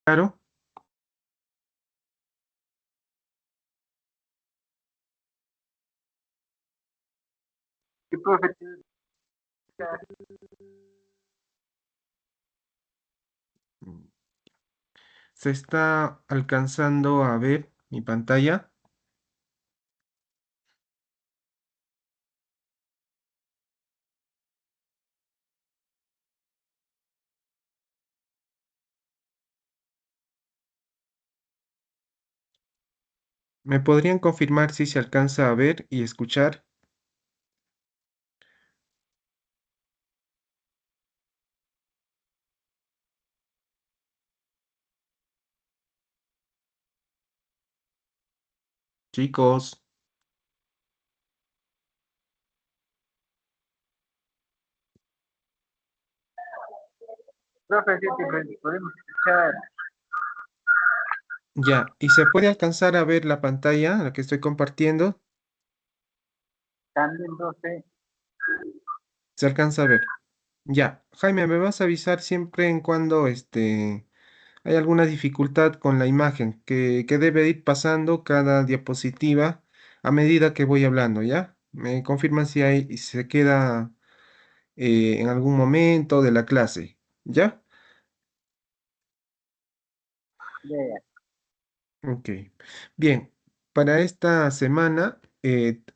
Claro, Sí, profe, se está alcanzando a ver mi pantalla. ¿Me podrían confirmar si se alcanza a ver y escuchar? Chicos, profe, sí, podemos escuchar. ya. ¿Y se puede alcanzar a ver la pantalla, la que estoy compartiendo? También, profe. ¿Se alcanza a ver? Ya. Jaime, me vas a avisar siempre en cuando hay alguna dificultad con la imagen que debe ir pasando cada diapositiva a medida que voy hablando, ¿ya? Me confirman si se queda en algún momento de la clase, ¿ya? Ya, Ok. Bien, para esta semana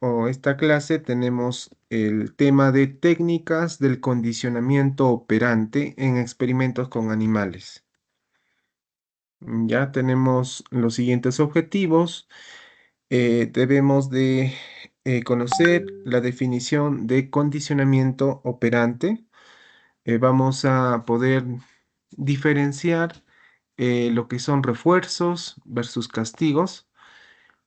o esta clase tenemos el tema de técnicas del condicionamiento operante en experimentos con animales. Ya tenemos los siguientes objetivos. Debemos de conocer la definición de condicionamiento operante. Vamos a poder diferenciar lo que son refuerzos versus castigos.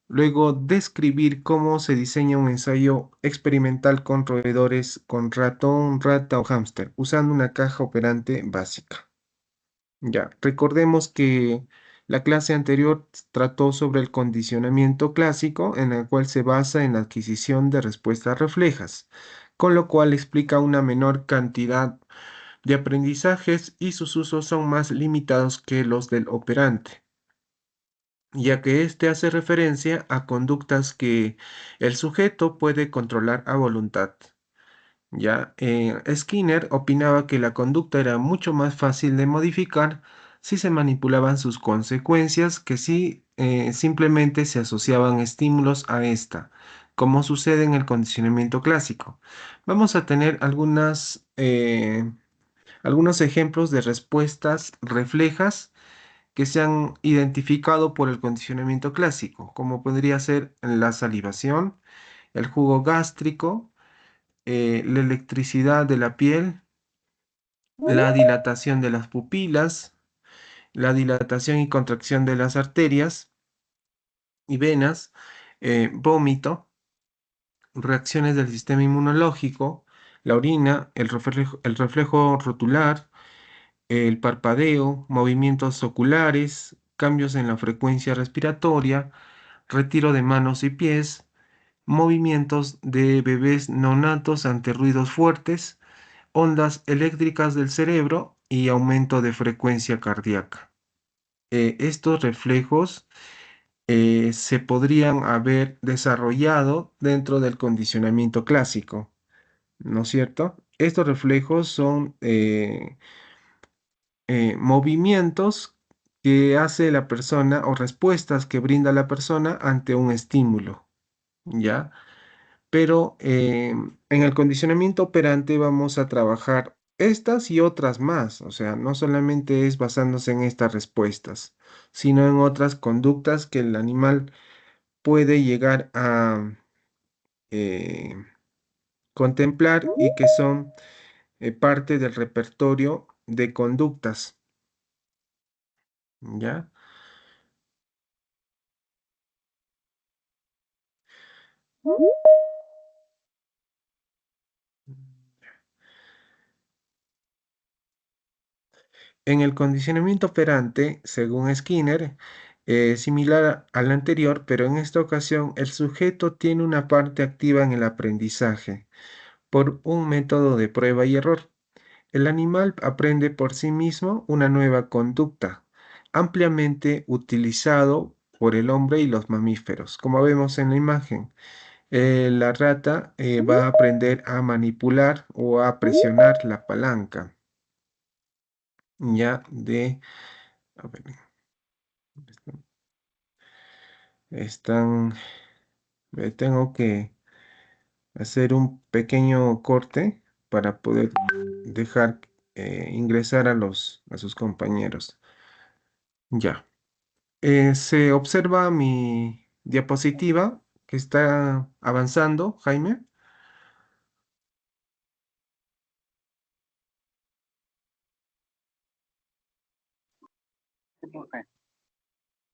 Luego, describir cómo se diseña un ensayo experimental con roedores con ratón, rata o hámster, usando una caja operante básica. Ya, recordemos que la clase anterior trató sobre el condicionamiento clásico, en el cual se basa en la adquisición de respuestas reflejas, con lo cual explica una menor cantidad de aprendizajes y sus usos son más limitados que los del operante, ya que éste hace referencia a conductas que el sujeto puede controlar a voluntad. Ya, Skinner opinaba que la conducta era mucho más fácil de modificar si se manipulaban sus consecuencias que si simplemente se asociaban estímulos a esta, como sucede en el condicionamiento clásico. Vamos a tener algunos ejemplos de respuestas reflejas que se han identificado por el condicionamiento clásico, como podría ser la salivación, el jugo gástrico, la electricidad de la piel, la dilatación de las pupilas, la dilatación y contracción de las arterias y venas, vómito, reacciones del sistema inmunológico, la orina, el reflejo rotular, el parpadeo, movimientos oculares, cambios en la frecuencia respiratoria, retiro de manos y pies, movimientos de bebés neonatos ante ruidos fuertes, ondas eléctricas del cerebro y aumento de frecuencia cardíaca. Estos reflejos se podrían haber desarrollado dentro del condicionamiento clásico, ¿no es cierto? Estos reflejos son movimientos que hace la persona o respuestas que brinda la persona ante un estímulo, ¿ya? Pero en el condicionamiento operante vamos a trabajar estas y otras más, o sea, no solamente es basándose en estas respuestas, sino en otras conductas que el animal puede llegar a eh, contemplar y que son parte del repertorio de conductas, ¿ya? En el condicionamiento operante, según Skinner, similar al anterior, pero en esta ocasión el sujeto tiene una parte activa en el aprendizaje por un método de prueba y error. El animal aprende por sí mismo una nueva conducta. ampliamente utilizado por el hombre y los mamíferos, como vemos en la imagen. La rata va a aprender a manipular o a presionar la palanca, ya de... A ver, están... tengo que hacer un pequeño corte para poder dejar ingresar a sus compañeros. Ya. Se observa mi diapositiva que está avanzando, Jaime. Sí, profe.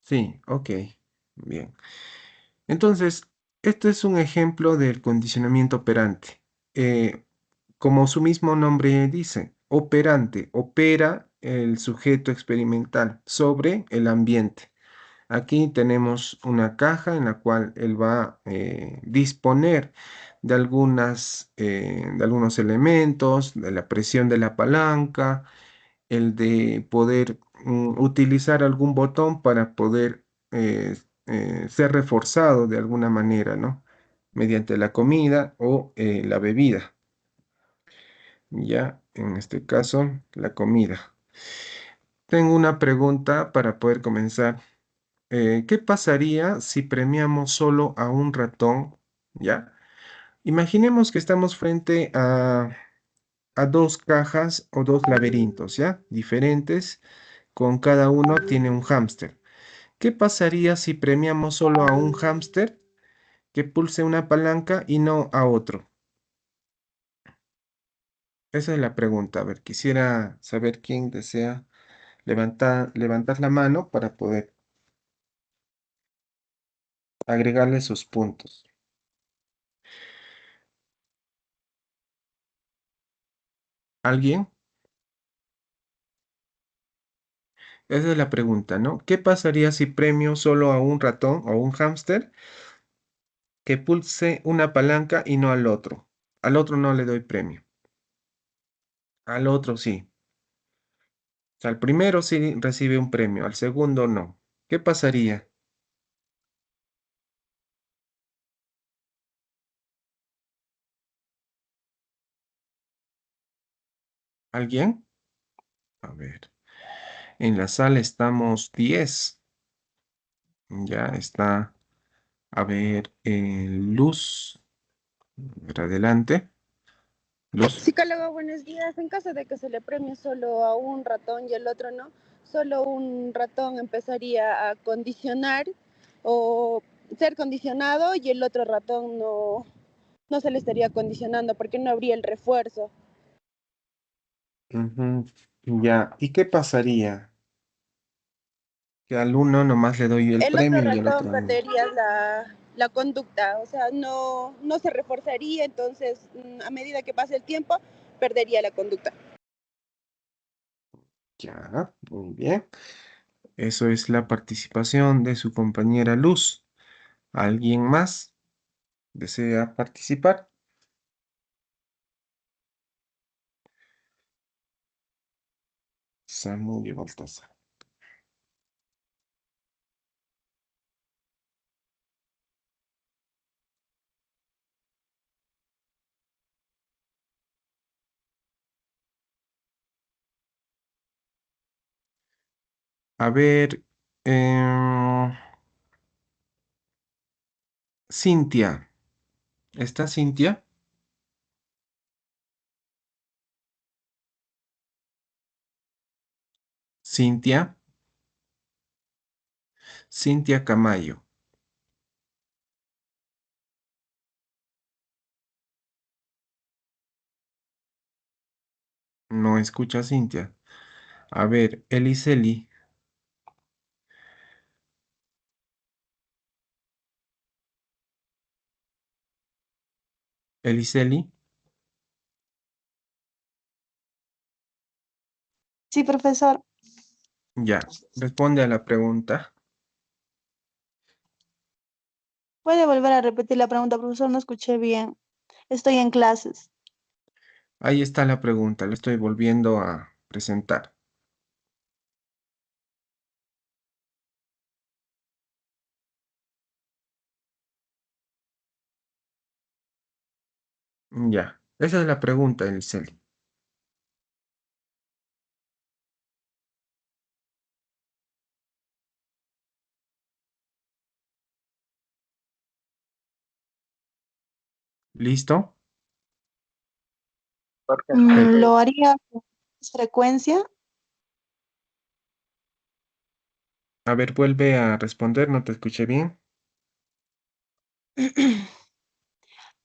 Sí, ok. Bien. Entonces, este es un ejemplo del condicionamiento operante. Eh, Como su mismo nombre dice, operante, opera el sujeto experimental sobre el ambiente. Aquí tenemos una caja en la cual él va a disponer de algunos elementos, de la presión de la palanca, el de poder utilizar algún botón para poder ser reforzado de alguna manera, ¿no? Mediante la comida o la bebida. Ya, en este caso, la comida. Tengo una pregunta para poder comenzar. ¿Qué pasaría si premiamos solo a un ratón? ¿Ya? Imaginemos que estamos frente a dos cajas o dos laberintos, ¿ya? Diferentes, con cada uno tiene un hámster. ¿Qué pasaría si premiamos solo a un hámster que pulse una palanca y no a otro? Esa es la pregunta. A ver, quisiera saber quién desea levantar la mano para poder agregarle sus puntos. ¿Alguien? Esa es la pregunta, ¿no? ¿Qué pasaría si premio solo a un ratón o un hámster que pulse una palanca y no al otro? Al otro no le doy premio. Al otro sí. O sea, al primero sí recibe un premio, al segundo no. ¿Qué pasaría? ¿Alguien? A ver. En la sala estamos 10. Ya está. A ver, Luz. A ver, adelante. Luz. Psicólogo, buenos días. En caso de que se le premie solo a un ratón y el otro no, solo un ratón empezaría a condicionar o ser condicionado y el otro ratón no se le estaría condicionando porque no habría el refuerzo. Ujú. Ya. ¿Y qué pasaría? Que al uno nomás le doy el El otro premio y el ratón otro no. perdería la conducta, o sea, no se reforzaría, entonces a medida que pase el tiempo, perdería la conducta. Ya, muy bien. Eso es la participación de su compañera Luz. ¿Alguien más desea participar? Samuel Baltasar. A ver, Cintia. ¿Está Cintia? Cintia. Cintia Camayo. No escucha a Cintia. A ver, Eliseli. Eliseli. Sí, profesor. Ya, responde a la pregunta. ¿Puede volver a repetir la pregunta, profesor? No escuché bien. Estoy en clases. Ahí está la pregunta, le estoy volviendo a presentar. Ya, esa es la pregunta, Eliseli. ¿Listo? Porque Eh, Lo haría con más frecuencia. a ver, vuelve a responder, no te escuché bien.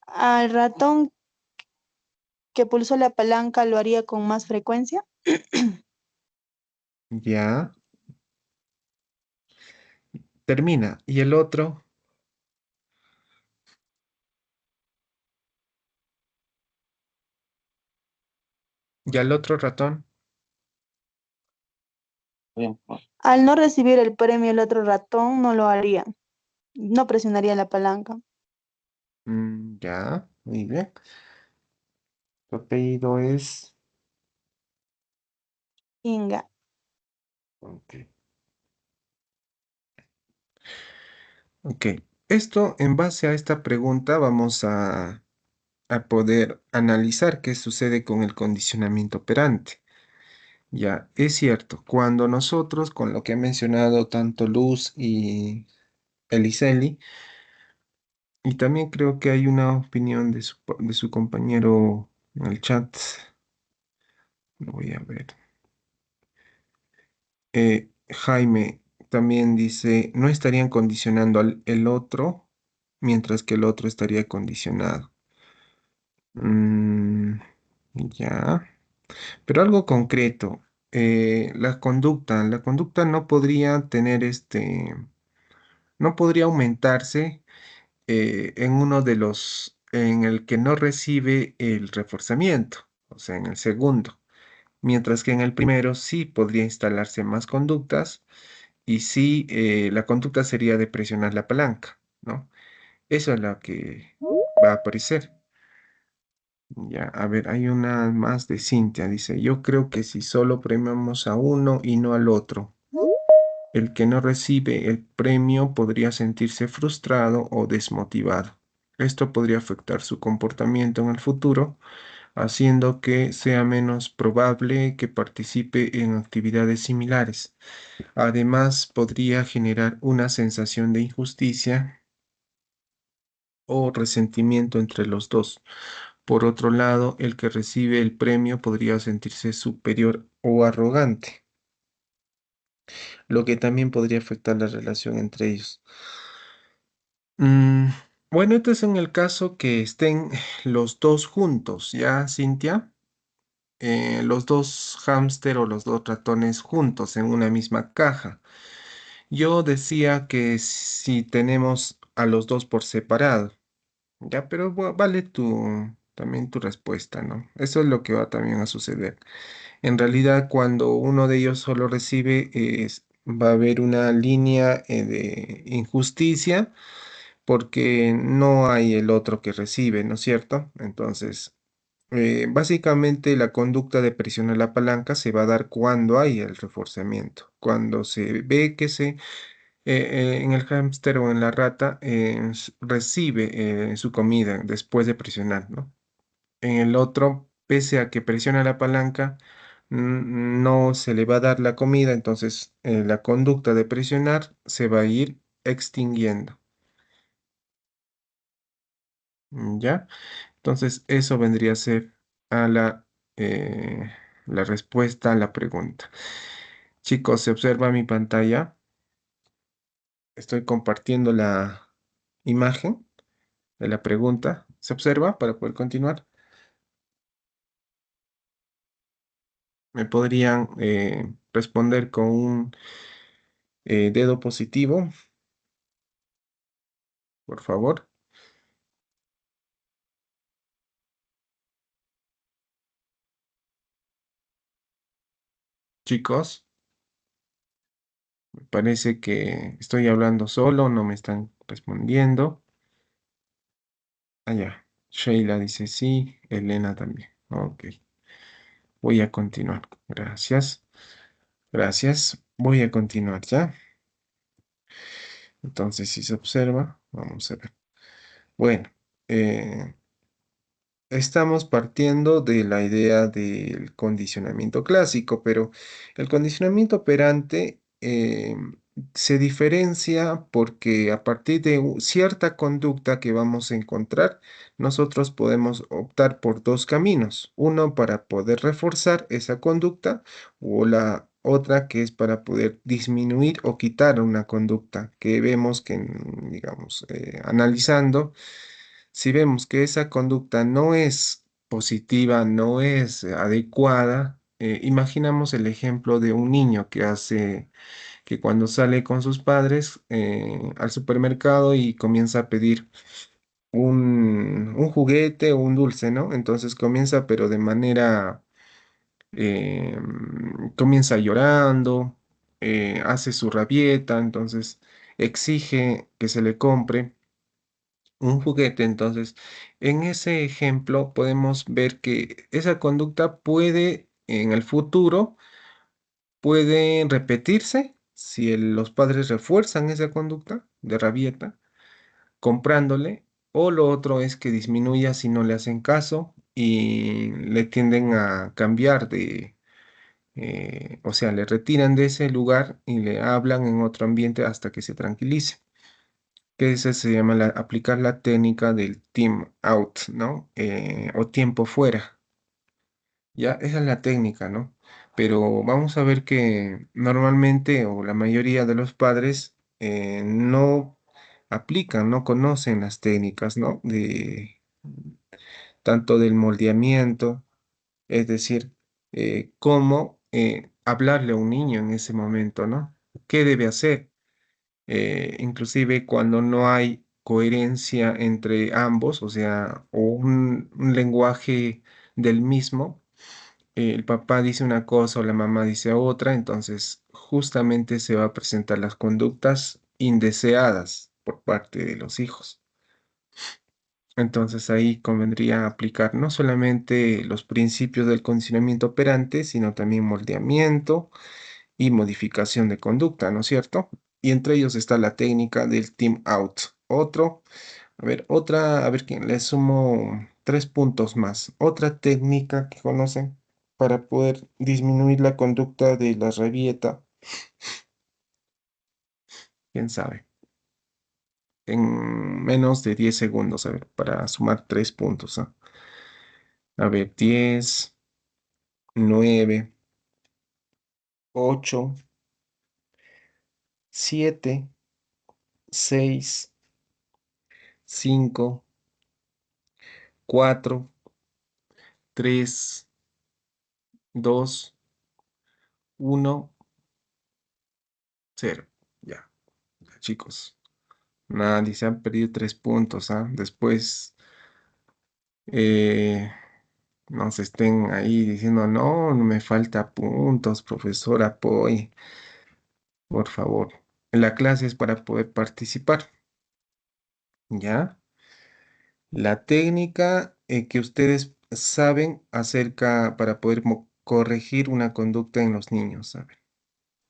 Al ratón que pulsó la palanca lo haría con más frecuencia. Ya, termina. ¿Y el otro? ¿Ya el otro ratón? bien, Al no recibir el premio, el otro ratón no lo haría. No presionaría la palanca. Ya, muy bien. Tu apellido es... Inga. Ok. Ok. Esto, en base a esta pregunta, vamos a poder analizar qué sucede con el condicionamiento operante. Ya, es cierto, cuando nosotros, con lo que han mencionado tanto Luz y Eliseli, y también creo que hay una opinión de su compañero en el chat, lo voy a ver. Jaime también dice, no estarían condicionando al el otro, mientras que el otro estaría condicionado. Mm, ya, pero algo concreto. La conducta no podría tener no podría aumentarse en uno de en el que no recibe el reforzamiento, o sea, en el segundo, mientras que en el primero sí podría instalarse más conductas y sí la conducta sería de presionar la palanca, ¿no? Eso es lo que va a aparecer. Ya, a ver, hay una más de Cintia, dice, yo creo que si solo premiamos a uno y no al otro, el que no recibe el premio podría sentirse frustrado o desmotivado. Esto podría afectar su comportamiento en el futuro, haciendo que sea menos probable que participe en actividades similares. Además, podría generar una sensación de injusticia o resentimiento entre los dos. Por otro lado, el que recibe el premio podría sentirse superior o arrogante, lo que también podría afectar la relación entre ellos. Mm, bueno, este es en el caso que estén los dos juntos, ¿ya, Cintia? Los dos hámster o los dos ratones juntos en una misma caja. Yo decía que si tenemos a los dos por separado, ya, pero vale también tu respuesta, ¿no? Eso es lo que va también a suceder. En realidad, cuando uno de ellos solo recibe, va a haber una línea de injusticia porque no hay el otro que recibe, ¿no es cierto? Entonces, básicamente la conducta de presionar la palanca se va a dar cuando hay el reforzamiento, cuando se ve que en el hámster o en la rata recibe su comida después de presionar, ¿no? En el otro, pese a que presiona la palanca, no se le va a dar la comida, entonces la conducta de presionar se va a ir extinguiendo, ¿ya? Entonces, eso vendría a ser a la respuesta a la pregunta. Chicos, se observa mi pantalla. Estoy compartiendo la imagen de la pregunta. ¿Se observa para poder continuar? ¿Me podrían responder con un dedo positivo, por favor? Chicos, me parece que estoy hablando solo, no me están respondiendo. Allá, Sheila dice sí, Elena también. Ok. Voy a continuar. Gracias. Gracias. Voy a continuar ya. Entonces, si se observa, vamos a ver. Bueno, eh, estamos partiendo de la idea del condicionamiento clásico, pero el condicionamiento operante se diferencia porque a partir de cierta conducta que vamos a encontrar, nosotros podemos optar por dos caminos. Uno para poder reforzar esa conducta o la otra que es para poder disminuir o quitar una conducta que vemos que, digamos, analizando. Si vemos que esa conducta no es positiva, no es adecuada, imaginamos el ejemplo de un niño que hace, que cuando sale con sus padres al supermercado y comienza a pedir un juguete o un dulce, ¿no? Entonces comienza, pero de manera, comienza llorando, hace su rabieta, entonces exige que se le compre un juguete. Entonces, en ese ejemplo podemos ver que esa conducta puede, en el futuro, puede repetirse si los padres refuerzan esa conducta de rabieta, comprándole, o lo otro es que disminuya si no le hacen caso y le tienden a cambiar o sea, le retiran de ese lugar y le hablan en otro ambiente hasta que se tranquilice, que ese se llama aplicar la técnica del team out, ¿no? O tiempo fuera. Ya, esa es la técnica, ¿no? Pero vamos a ver que normalmente o la mayoría de los padres no aplican, no conocen las técnicas, ¿no? De tanto del moldeamiento, es decir, cómo hablarle a un niño en ese momento, ¿no? ¿Qué debe hacer? Inclusive cuando no hay coherencia entre ambos, o sea, o un lenguaje del mismo, el papá dice una cosa o la mamá dice otra, entonces justamente se va a presentar las conductas indeseadas por parte de los hijos. Entonces ahí convendría aplicar no solamente los principios del condicionamiento operante, sino también moldeamiento y modificación de conducta, ¿no es cierto? Y entre ellos está la técnica del team out. A ver, quién le sumo 3 puntos más. Otra técnica que conocen para poder disminuir la conducta de la rabieta, quién sabe, en menos de 10 segundos, a ver, para sumar 3 puntos, ¿ah? A ver, 10, 9, 8, 7, 6, 5, 4, 3, 2, 1, 0. Ya, ya, chicos. Nadie se han perdido 3 puntos, ¿ah? Después eh, no se estén ahí diciendo, no, no me falta puntos, profesor, apoye, por favor. La clase es para poder participar, ¿ya? La técnica que ustedes saben acerca para poder corregir una conducta en los niños, ¿saben?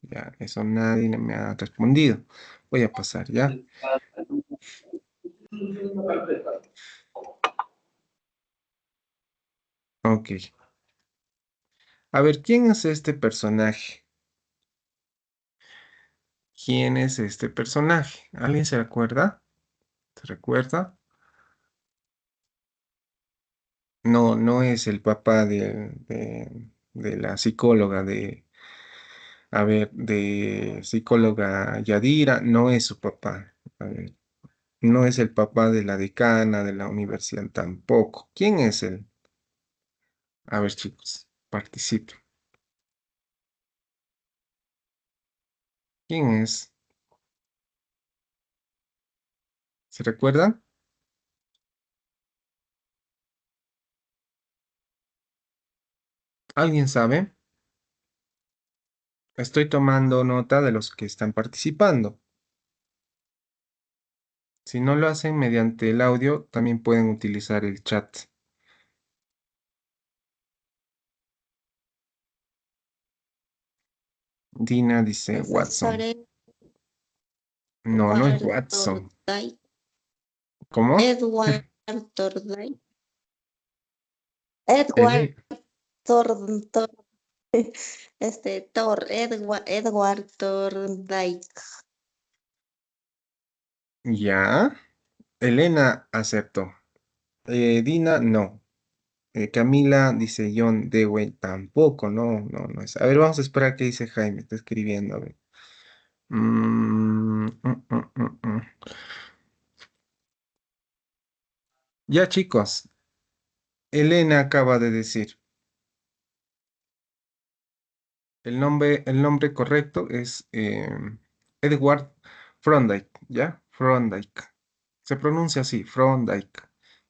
Ya, eso nadie me ha respondido. Voy a pasar, ¿ya? Ok. A ver, ¿quién es este personaje? ¿Quién es este personaje? ¿Alguien se acuerda? ¿Se recuerda? No, no es el papá de la psicóloga a ver, de psicóloga Yadira, no es su papá. A ver, no es el papá de la decana de la universidad tampoco. ¿Quién es él? A ver, chicos, participen. ¿Quién es? ¿Se recuerdan? ¿Alguien sabe? Estoy tomando nota de los que están participando. Si no lo hacen mediante el audio, también pueden utilizar el chat. Dina dice Profesor Watson. No, no es Edward Watson. Torday. ¿Cómo? Edward Torday. Edward Ele- Thor, Edward Thorndike. ya. Elena aceptó. Dina, no. Camila dice John Dewey, tampoco, no, no, no es. A ver, vamos a esperar qué dice Jaime, está escribiendo, a ver. Mm. Ya, chicos, Elena acaba de decir, el nombre correcto es Edward Thorndike, ¿ya? Thorndike. Se pronuncia así, Thorndike.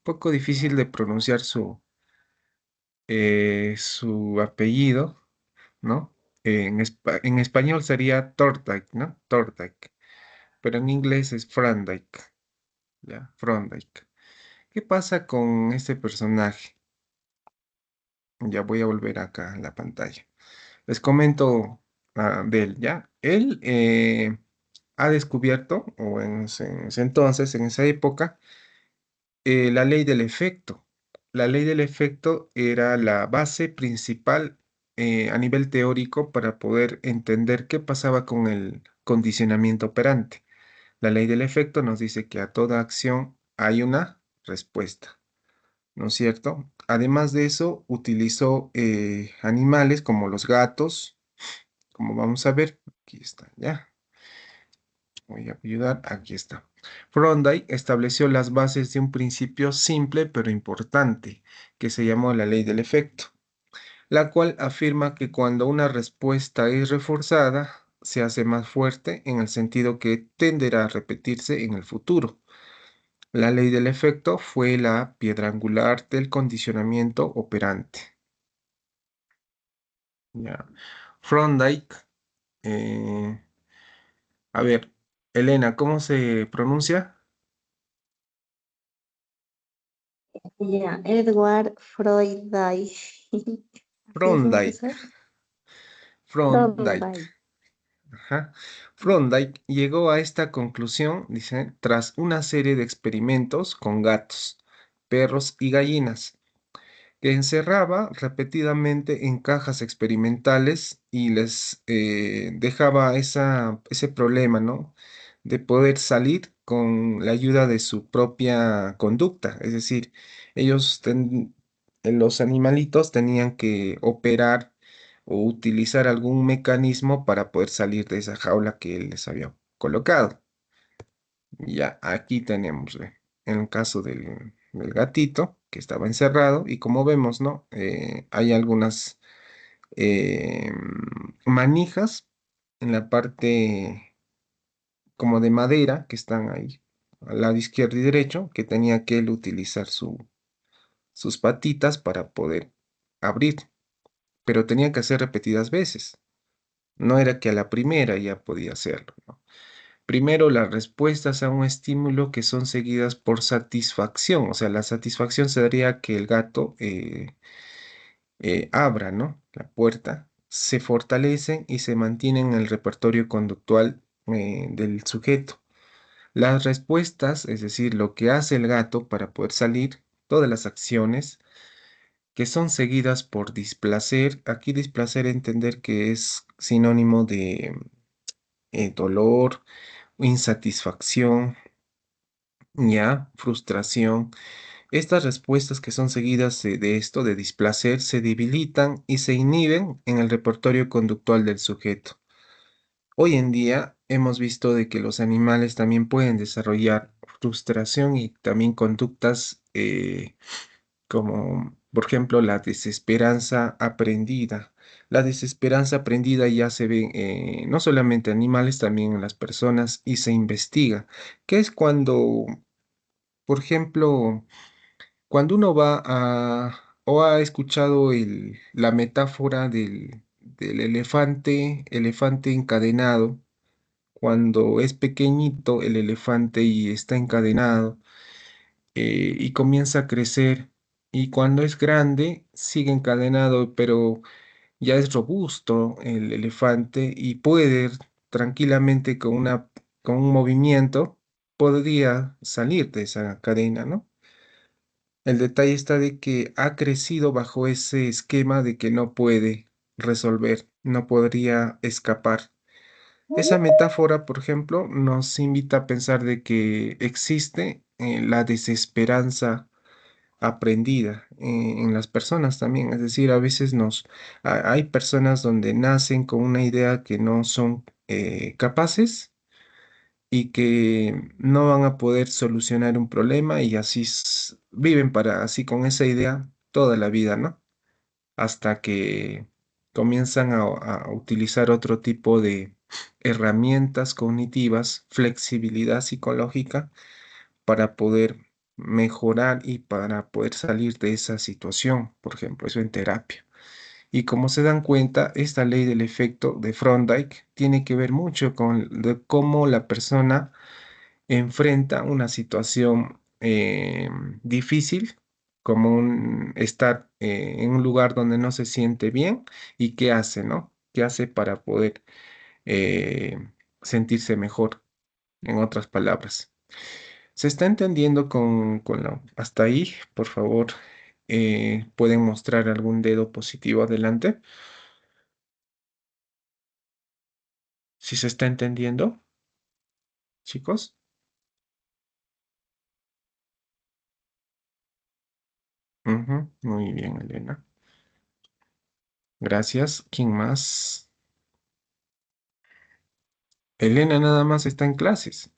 Poco difícil de pronunciar su apellido, ¿no? En español sería Thorndike, ¿no? Thorndike. Pero en inglés es Thorndike, ¿ya? Thorndike. ¿Qué pasa con este personaje? Ya voy a volver acá a la pantalla. Les comento de él, ¿ya? Él ha descubierto, o en ese entonces, en esa época, la ley del efecto. La ley del efecto era la base principal a nivel teórico para poder entender qué pasaba con el condicionamiento operante. La ley del efecto nos dice que a toda acción hay una respuesta, ¿no es cierto? Además de eso, utilizó animales como los gatos, como vamos a ver. Aquí está, ya. Voy a ayudar, aquí está. Fronday estableció las bases de un principio simple pero importante, que se llamó la ley del efecto, la cual afirma que cuando una respuesta es reforzada, se hace más fuerte en el sentido que tenderá a repetirse en el futuro. La ley del efecto fue la piedra angular del condicionamiento operante. Ya. Thorndike, eh, a ver, Elena, ¿cómo se pronuncia? Ya, Edward Thorndike. ¿Así es, Thorndike, profesor? Thorndike. Thorndike. Ajá. Thorndike llegó a esta conclusión, dice, tras una serie de experimentos con gatos, perros y gallinas, que encerraba repetidamente en cajas experimentales y les dejaba ese problema, ¿no? De poder salir con la ayuda de su propia conducta. Es decir, los animalitos tenían que operar o utilizar algún mecanismo para poder salir de esa jaula que él les había colocado. Ya aquí tenemos, en el caso del gatito que estaba encerrado y como vemos, ¿no? Hay algunas manijas en la parte como de madera que están ahí al lado izquierdo y derecho que tenía que él utilizar sus patitas para poder abrir, pero tenía que hacer repetidas veces. No era que a la primera ya podía hacerlo, ¿no? Primero, las respuestas a un estímulo que son seguidas por satisfacción. O sea, la satisfacción sería que el gato abra, ¿no? La puerta, se fortalecen y se mantienen en el repertorio conductual del sujeto. Las respuestas, es decir, lo que hace el gato para poder salir, todas las acciones que son seguidas por displacer. Aquí displacer entender que es sinónimo de dolor, insatisfacción, ya, frustración. Estas respuestas que son seguidas de esto, de displacer, se debilitan y se inhiben en el repertorio conductual del sujeto. Hoy en día hemos visto de que los animales también pueden desarrollar frustración y también conductas como, por ejemplo, la desesperanza aprendida. La desesperanza aprendida ya se ve no solamente en animales, también en las personas y se investiga, que es cuando, por ejemplo, cuando uno va o ha escuchado la metáfora del elefante encadenado, cuando es pequeñito el elefante y está encadenado y comienza a crecer y cuando es grande sigue encadenado, pero ya es robusto el elefante y puede tranquilamente con un movimiento, podría salir de esa cadena, ¿no? El detalle está de que ha crecido bajo ese esquema de que no puede resolver, no podría escapar. Esa metáfora, por ejemplo, nos invita a pensar de que existe la desesperanza aprendida en las personas también. Es decir, a veces hay personas donde nacen con una idea que no son capaces y que no van a poder solucionar un problema y así viven para así con esa idea toda la vida, ¿no? Hasta que comienzan a utilizar otro tipo de herramientas cognitivas, flexibilidad psicológica para poder mejorar y para poder salir de esa situación, por ejemplo, eso en terapia. Y como se dan cuenta, esta ley del efecto de Thorndike tiene que ver mucho con cómo la persona enfrenta una situación difícil, como estar en un lugar donde no se siente bien y qué hace, ¿no? ¿Qué hace para poder eh, sentirse mejor, en otras palabras? ¿Se está entendiendo hasta ahí? Por favor, ¿pueden mostrar algún dedo positivo adelante? ¿Si se está entendiendo, chicos? Ujú, muy bien, Elena. Gracias. ¿Quién más? Elena nada más está en clases.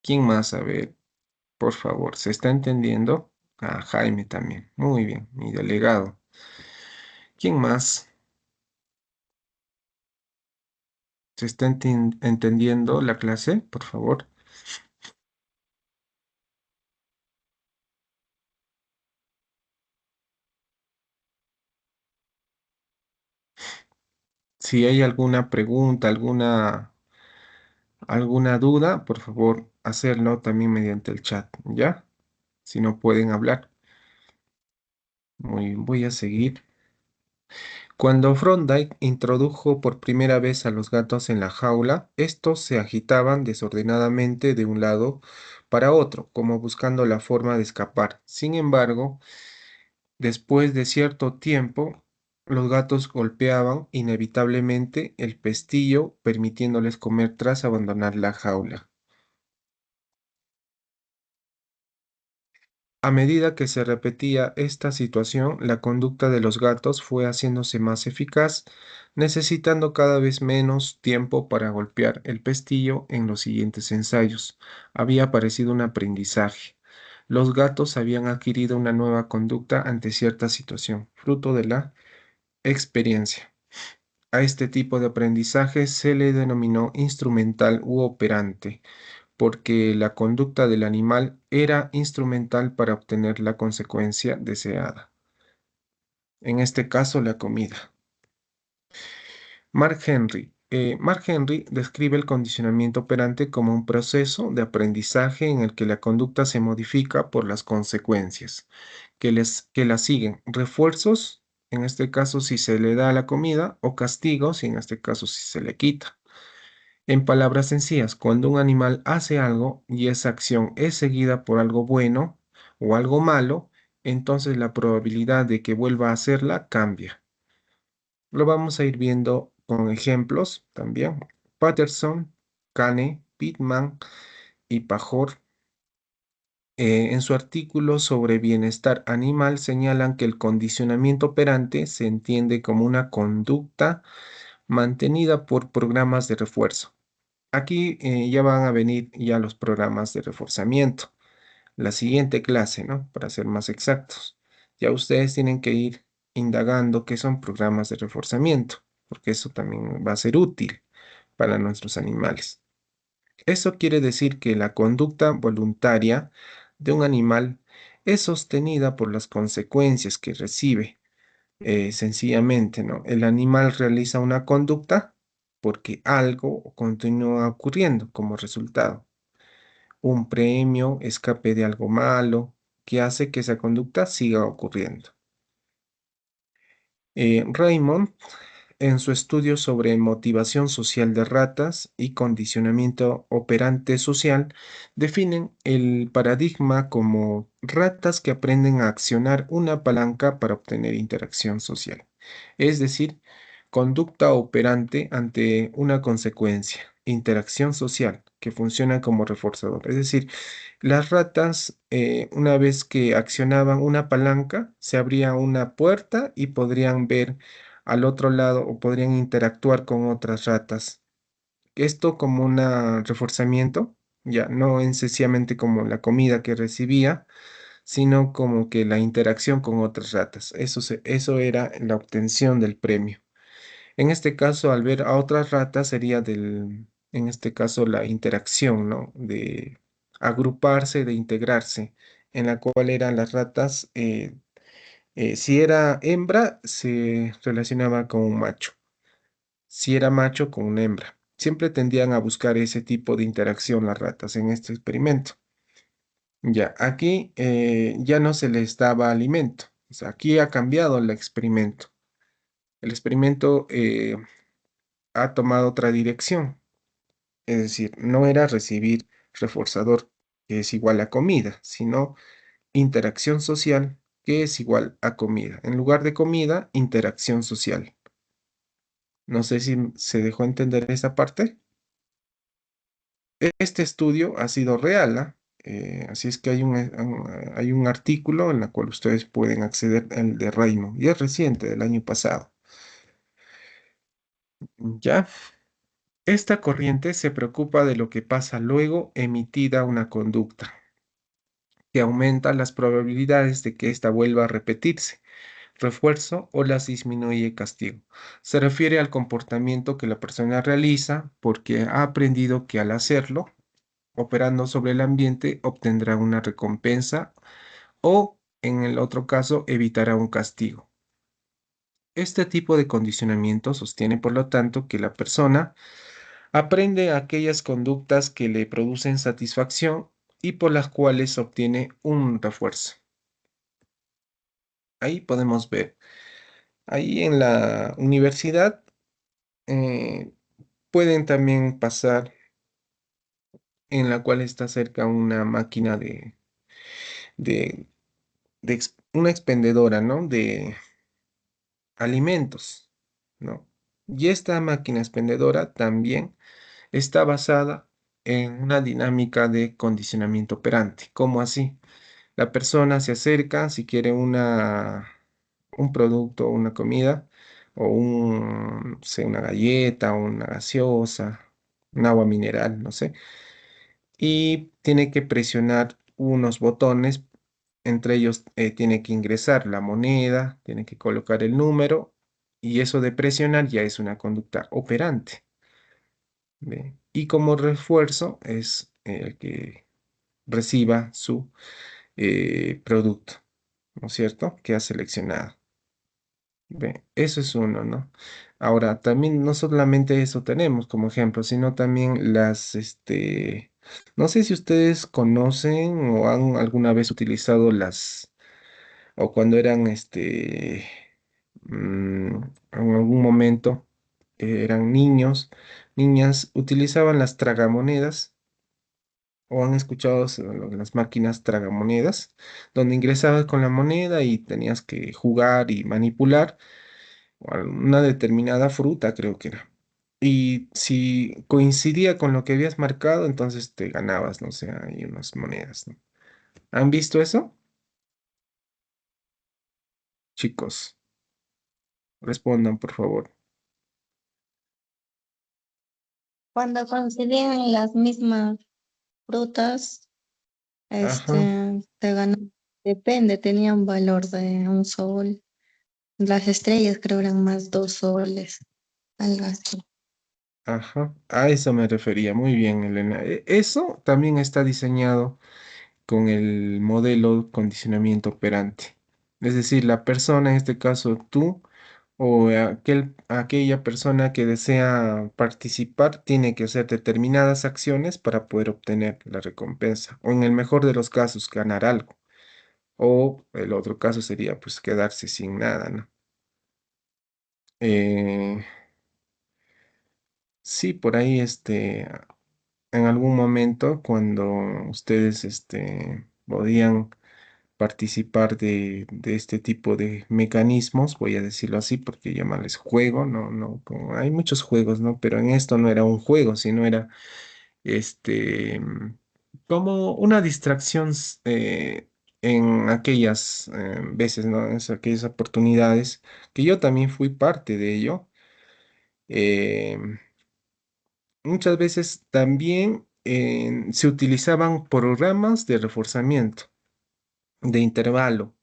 ¿Quién más? A ver, por favor, ¿se está entendiendo? Ah, Jaime también. Muy bien, mi delegado. ¿Quién más? ¿Se está entendiendo la clase? Por favor. Si hay alguna pregunta, alguna duda, por favor, hacerlo también mediante el chat, ¿ya? Si no pueden hablar. Voy a seguir. Cuando Thorndike introdujo por primera vez a los gatos en la jaula, estos se agitaban desordenadamente de un lado para otro, como buscando la forma de escapar. Sin embargo, después de cierto tiempo, los gatos golpeaban inevitablemente el pestillo, permitiéndoles comer tras abandonar la jaula. A medida que se repetía esta situación, la conducta de los gatos fue haciéndose más eficaz, necesitando cada vez menos tiempo para golpear el pestillo en los siguientes ensayos. Había aparecido un aprendizaje. Los gatos habían adquirido una nueva conducta ante cierta situación, fruto de la experiencia. A este tipo de aprendizaje se le denominó instrumental u operante porque la conducta del animal era instrumental para obtener la consecuencia deseada, en este caso la comida. Mark Henry. Mark Henry describe el condicionamiento operante como un proceso de aprendizaje en el que la conducta se modifica por las consecuencias que la siguen. Refuerzos, en este caso si se le da la comida, o castigos, y en este caso si se le quita. En palabras sencillas, cuando un animal hace algo y esa acción es seguida por algo bueno o algo malo, entonces la probabilidad de que vuelva a hacerla cambia. Lo vamos a ir viendo con ejemplos también. Patterson, Kane, Pittman y Pajor, en su artículo sobre bienestar animal señalan que el condicionamiento operante se entiende como una conducta mantenida por programas de refuerzo. Aquí ya van a venir ya los programas de reforzamiento. La siguiente clase, ¿no? Para ser más exactos. Ya ustedes tienen que ir indagando qué son programas de reforzamiento, porque eso también va a ser útil para nuestros animales. Eso quiere decir que la conducta voluntaria de un animal es sostenida por las consecuencias que recibe. Sencillamente, ¿no? El animal realiza una conducta porque algo continúa ocurriendo como resultado. Un premio, escape de algo malo, que hace que esa conducta siga ocurriendo. Raymond en su estudio sobre motivación social de ratas y condicionamiento operante social, definen el paradigma como ratas que aprenden a accionar una palanca para obtener interacción social. Es decir, conducta operante ante una consecuencia, interacción social, que funciona como reforzador. Es decir, las ratas, una vez que accionaban una palanca, se abría una puerta y podrían ver al otro lado o podrían interactuar con otras ratas. Esto como un reforzamiento, ya no sencillamente como la comida que recibía, sino como que la interacción con otras ratas. Eso era la obtención del premio. En este caso, al ver a otras ratas sería en este caso, la interacción, ¿no? De agruparse, de integrarse, en la cual eran las ratas, si era hembra, se relacionaba con un macho, si era macho, con una hembra. Siempre tendían a buscar ese tipo de interacción las ratas en este experimento. Ya, aquí ya no se les daba alimento. O sea, aquí ha cambiado el experimento. El experimento ha tomado otra dirección. Es decir, no era recibir reforzador, que es igual a comida, sino interacción social, que es igual a comida. En lugar de comida, interacción social. No sé si se dejó entender esa parte. Este estudio ha sido real, ¿ah? Así es que hay un artículo en el cual ustedes pueden acceder, el de Raymond, y es reciente, del año pasado. ¿Ya? Esta corriente se preocupa de lo que pasa luego emitida una conducta, que aumenta las probabilidades de que ésta vuelva a repetirse, refuerzo o las disminuye castigo. Se refiere al comportamiento que la persona realiza porque ha aprendido que al hacerlo, operando sobre el ambiente, obtendrá una recompensa o, en el otro caso, evitará un castigo. Este tipo de condicionamiento sostiene, por lo tanto, que la persona aprende aquellas conductas que le producen satisfacción y por las cuales obtiene un refuerzo. Ahí podemos ver. Ahí en la universidad eh, pueden también pasar en la cual está cerca una máquina de, una expendedora, ¿no? De alimentos, ¿no? Y esta máquina expendedora también está basada en una dinámica de condicionamiento operante. ¿Cómo así? La persona se acerca si quiere un producto, una comida, o no sé, una galleta, una gaseosa, un agua mineral, no sé, y tiene que presionar unos botones, entre ellos tiene que ingresar la moneda, tiene que colocar el número, y eso de presionar ya es una conducta operante. ¿Ve? Y como refuerzo es el que reciba su producto, ¿no es cierto? Que ha seleccionado. Ve, eso es uno, ¿no? Ahora, también no solamente eso tenemos como ejemplo, sino también no sé si ustedes conocen o han alguna vez utilizado o cuando eran, en algún momento eran niños, niñas, utilizaban las tragamonedas o han escuchado las máquinas tragamonedas, donde ingresabas con la moneda y tenías que jugar y manipular una determinada fruta, creo que era. Y si coincidía con lo que habías marcado, entonces te ganabas, no sé, hay unas monedas, ¿no? ¿Han visto eso? Chicos, respondan, por favor. Cuando coincidían las mismas frutas, Ajá, te ganan, depende, tenían valor de un sol. Las estrellas creo eran más 2 soles, algo así. ajá. A eso me refería. Muy bien, Elena. Eso también está diseñado con el modelo condicionamiento operante. Es decir, la persona, en este caso tú, o aquella persona que desea participar, tiene que hacer determinadas acciones para poder obtener la recompensa, o en el mejor de los casos, ganar algo, o el otro caso sería pues quedarse sin nada, ¿no? Eh, sí, por ahí, en algún momento, cuando ustedes, podían participar de este tipo de mecanismos, voy a decirlo así, porque llamarles juego, no, no, hay muchos juegos, ¿no? Pero en esto no era un juego, sino era, este, como una distracción, en aquellas veces, ¿no? En aquellas oportunidades, que yo también fui parte de ello. Muchas veces también se utilizaban programas de reforzamiento, de intervalo.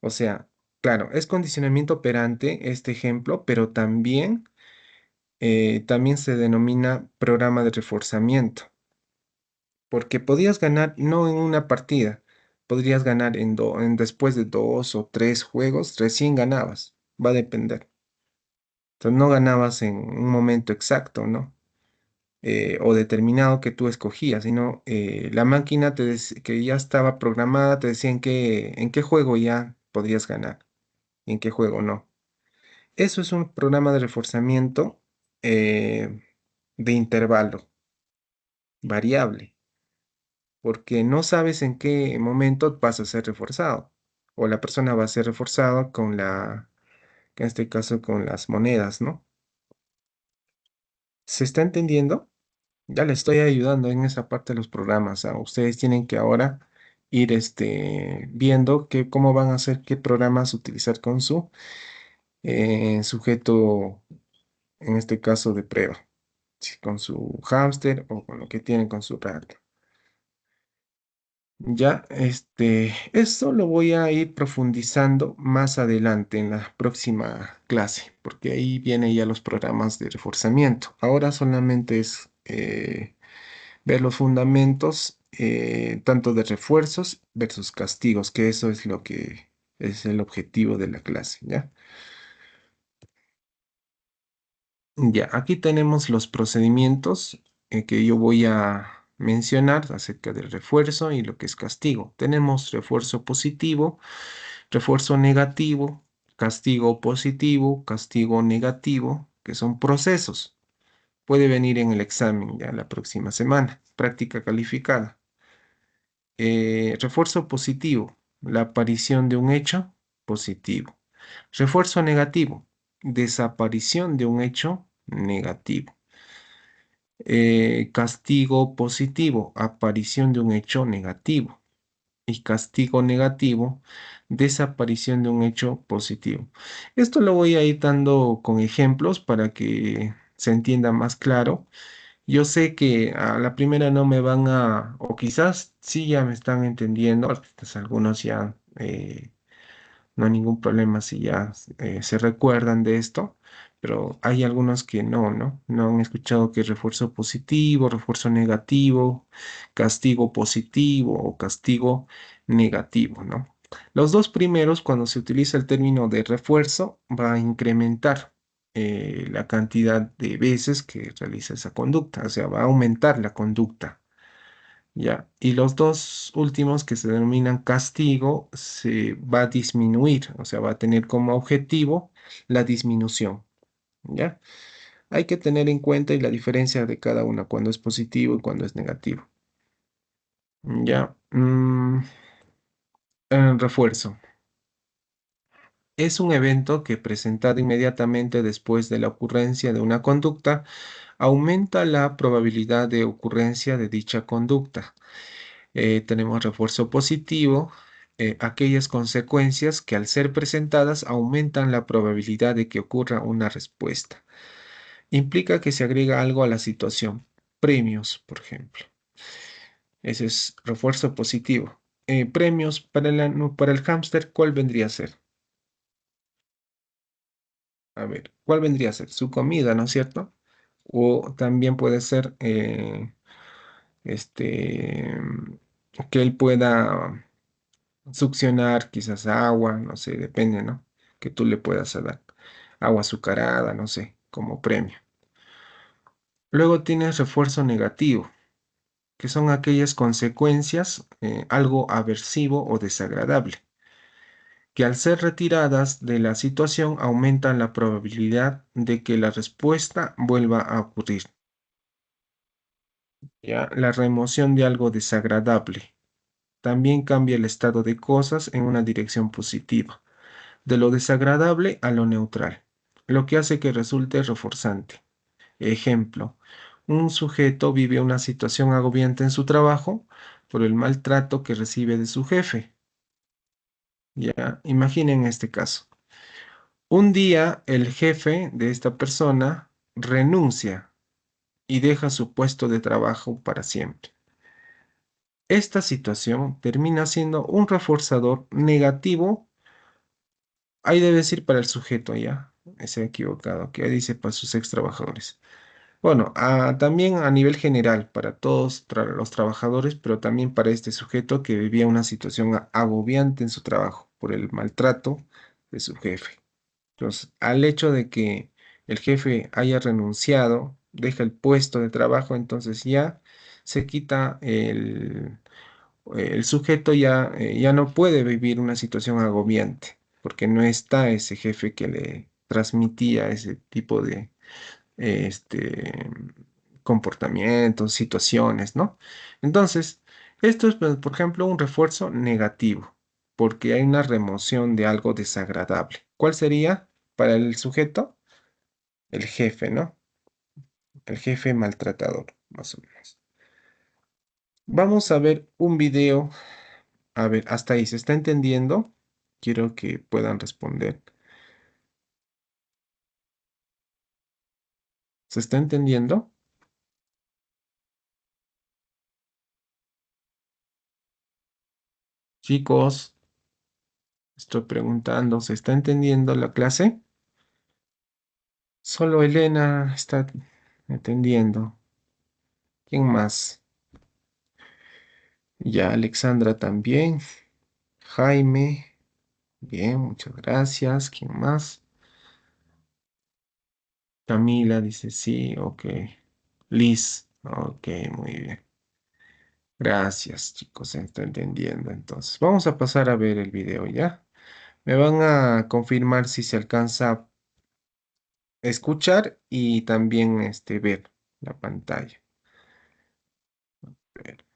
O sea, claro, es condicionamiento operante este ejemplo, pero también se denomina programa de reforzamiento, porque podías ganar no en una partida, podrías ganar después de 2 o 3 juegos, recién ganabas, va a depender. Entonces no ganabas en un momento exacto, ¿no? O determinado que tú escogías, sino la máquina que ya estaba programada te decía en qué juego ya podías ganar y en qué juego no. Eso es un programa de reforzamiento eh, de intervalo variable, porque no sabes en qué momento vas a ser reforzado o la persona va a ser reforzada en este caso con las monedas, ¿no? ¿Se está entendiendo? Ya le estoy ayudando en esa parte de los programas. Ustedes tienen que ahora ir viendo cómo van a hacer, qué programas utilizar con su sujeto, en este caso de prueba, si con su hámster o con lo que tienen con su rato. Ya, esto lo voy a ir profundizando más adelante en la próxima clase, porque ahí vienen ya los programas de reforzamiento. Ahora solamente es ver los fundamentos, tanto de refuerzos versus castigos, que eso es lo que es el objetivo de la clase, ¿ya? Ya, aquí tenemos los procedimientos que yo voy a mencionar acerca del refuerzo y lo que es castigo. Tenemos refuerzo positivo, refuerzo negativo, castigo positivo, castigo negativo, que son procesos. Puede venir en el examen ya la próxima semana, práctica calificada. Refuerzo positivo, la aparición de un hecho positivo. Refuerzo negativo, desaparición de un hecho negativo. Castigo positivo, aparición de un hecho negativo. Y castigo negativo, desaparición de un hecho positivo. Esto lo voy a ir dando con ejemplos para que se entienda más claro. Yo sé que a la primera no me van o quizás sí ya me están entendiendo, quizás algunos ya no hay ningún problema si ya se recuerdan de esto, pero hay algunos que no, ¿no? No han escuchado que refuerzo positivo, refuerzo negativo, castigo positivo o castigo negativo, ¿no? Los dos primeros, cuando se utiliza el término de refuerzo, va a incrementar la cantidad de veces que realiza esa conducta, o sea, va a aumentar la conducta. ¿Ya? Y los dos últimos que se denominan castigo se va a disminuir, o sea, va a tener como objetivo la disminución, ¿ya? Hay que tener en cuenta y la diferencia de cada uno, cuando es positivo y cuando es negativo, ¿ya? Refuerzo. Es un evento que presentado inmediatamente después de la ocurrencia de una conducta aumenta la probabilidad de ocurrencia de dicha conducta. Tenemos refuerzo positivo, aquellas consecuencias que al ser presentadas aumentan la probabilidad de que ocurra una respuesta. Implica que se agrega algo a la situación. Premios, por ejemplo. Ese es refuerzo positivo. Premios para el hámster, ¿cuál vendría a ser? A ver, ¿cuál vendría a ser? Su comida, ¿no es cierto? O también puede ser este, que él pueda succionar quizás agua, no sé, depende, ¿no? Que tú le puedas dar agua azucarada, no sé, como premio. Luego tienes refuerzo negativo, que son aquellas consecuencias, algo aversivo o desagradable. que al ser retiradas de la situación aumentan la probabilidad de que la respuesta vuelva a ocurrir. ¿Ya? La remoción de algo desagradable también cambia el estado de cosas en una dirección positiva, de lo desagradable a lo neutral, lo que hace que resulte reforzante. Ejemplo, un sujeto vive una situación agobiante en su trabajo por el maltrato que recibe de su jefe. Ya, imaginen este caso. Un día el jefe de esta persona renuncia y deja su puesto de trabajo para siempre. Esta situación termina siendo un reforzador negativo. Ahí debe decir para el sujeto, ya. Se ha equivocado. Que dice para sus ex trabajadores. Bueno, también a nivel general, para todos los trabajadores, pero también para este sujeto que vivía una situación agobiante en su trabajo por el maltrato de su jefe. Entonces, al hecho de que el jefe haya renunciado, deja el puesto de trabajo, entonces ya se quita el sujeto ya no puede vivir una situación agobiante, porque no está ese jefe que le transmitía ese tipo de este, comportamientos, situaciones, ¿no? Entonces, esto es, pues, por ejemplo, un refuerzo negativo, porque hay una remoción de algo desagradable. ¿Cuál sería para el sujeto? El jefe, ¿no? El jefe maltratador, más o menos. Vamos a ver un video. A ver, hasta ahí, ¿se está entendiendo? Quiero que puedan responder. ¿Se está entendiendo? Chicos, estoy preguntando, ¿se está entendiendo la clase? Solo Elena está entendiendo. ¿Quién más? Ya, Alexandra también. Jaime. Bien, muchas gracias. ¿Quién más? Camila dice sí, ok. Liz, ok, muy bien. Gracias, chicos, se está entendiendo. Entonces, vamos a pasar a ver el video, ¿ya? Me van a confirmar si se alcanza a escuchar y también ver la pantalla. A ver.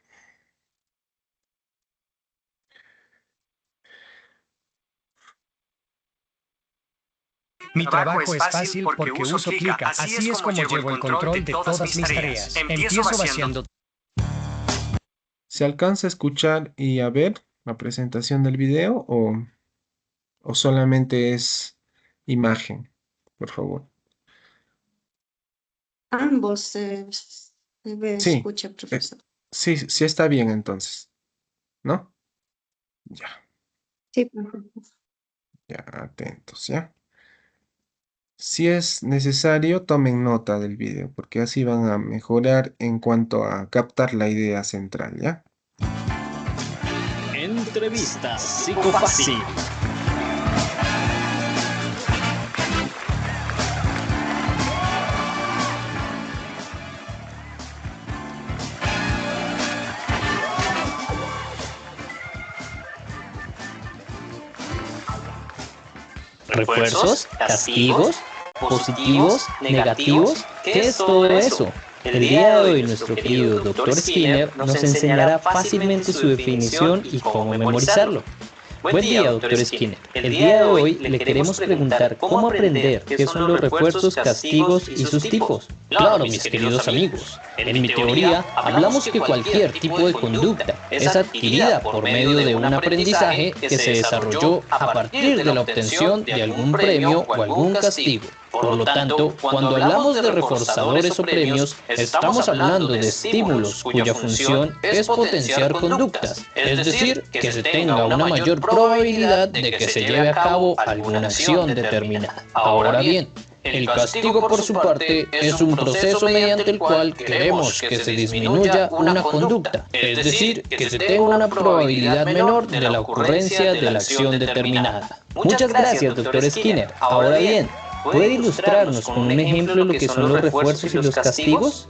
Mi trabajo es fácil porque uso Clica. Así es como llevo el control de todas mis tareas. Empiezo vaciando. ¿Se alcanza a escuchar y a ver la presentación del video o solamente es imagen? Por favor. Ambos se ve, Sí, escucha, eh, profesor. sí, sí está bien entonces, ¿no? Ya, Sí, profesor. ya, atentos, ¿ya? Si es necesario, tomen nota del video, porque así van a mejorar en cuanto a captar la idea central, ¿ya? Entrevista psicofácil. ¿Refuerzos? ¿Castigos? ¿Positivos? ¿Negativos? ¿Qué es todo eso? El día de hoy nuestro querido Dr. Skinner nos enseñará fácilmente su definición y cómo memorizarlo. Buen día, Dr. Skinner. El día de hoy le queremos preguntar cómo aprender qué son los refuerzos, castigos y sus tipos. Claro, mis queridos amigos. En mi teoría, hablamos que cualquier tipo de conducta es adquirida por medio de un aprendizaje que se desarrolló a partir de la obtención de algún premio o algún castigo. Por lo tanto, cuando hablamos de reforzadores o premios, estamos hablando de estímulos cuya función es potenciar conductas, es decir, que se tenga una mayor probabilidad de que se lleve a cabo alguna acción determinada. Ahora bien, el castigo, por su parte, es un proceso mediante el cual queremos que se disminuya una conducta, es decir, que se tenga una probabilidad menor de la ocurrencia de la acción determinada. Muchas gracias, Dr. Skinner. Ahora bien, ¿puede ilustrarnos con un ejemplo lo que son los refuerzos y los castigos?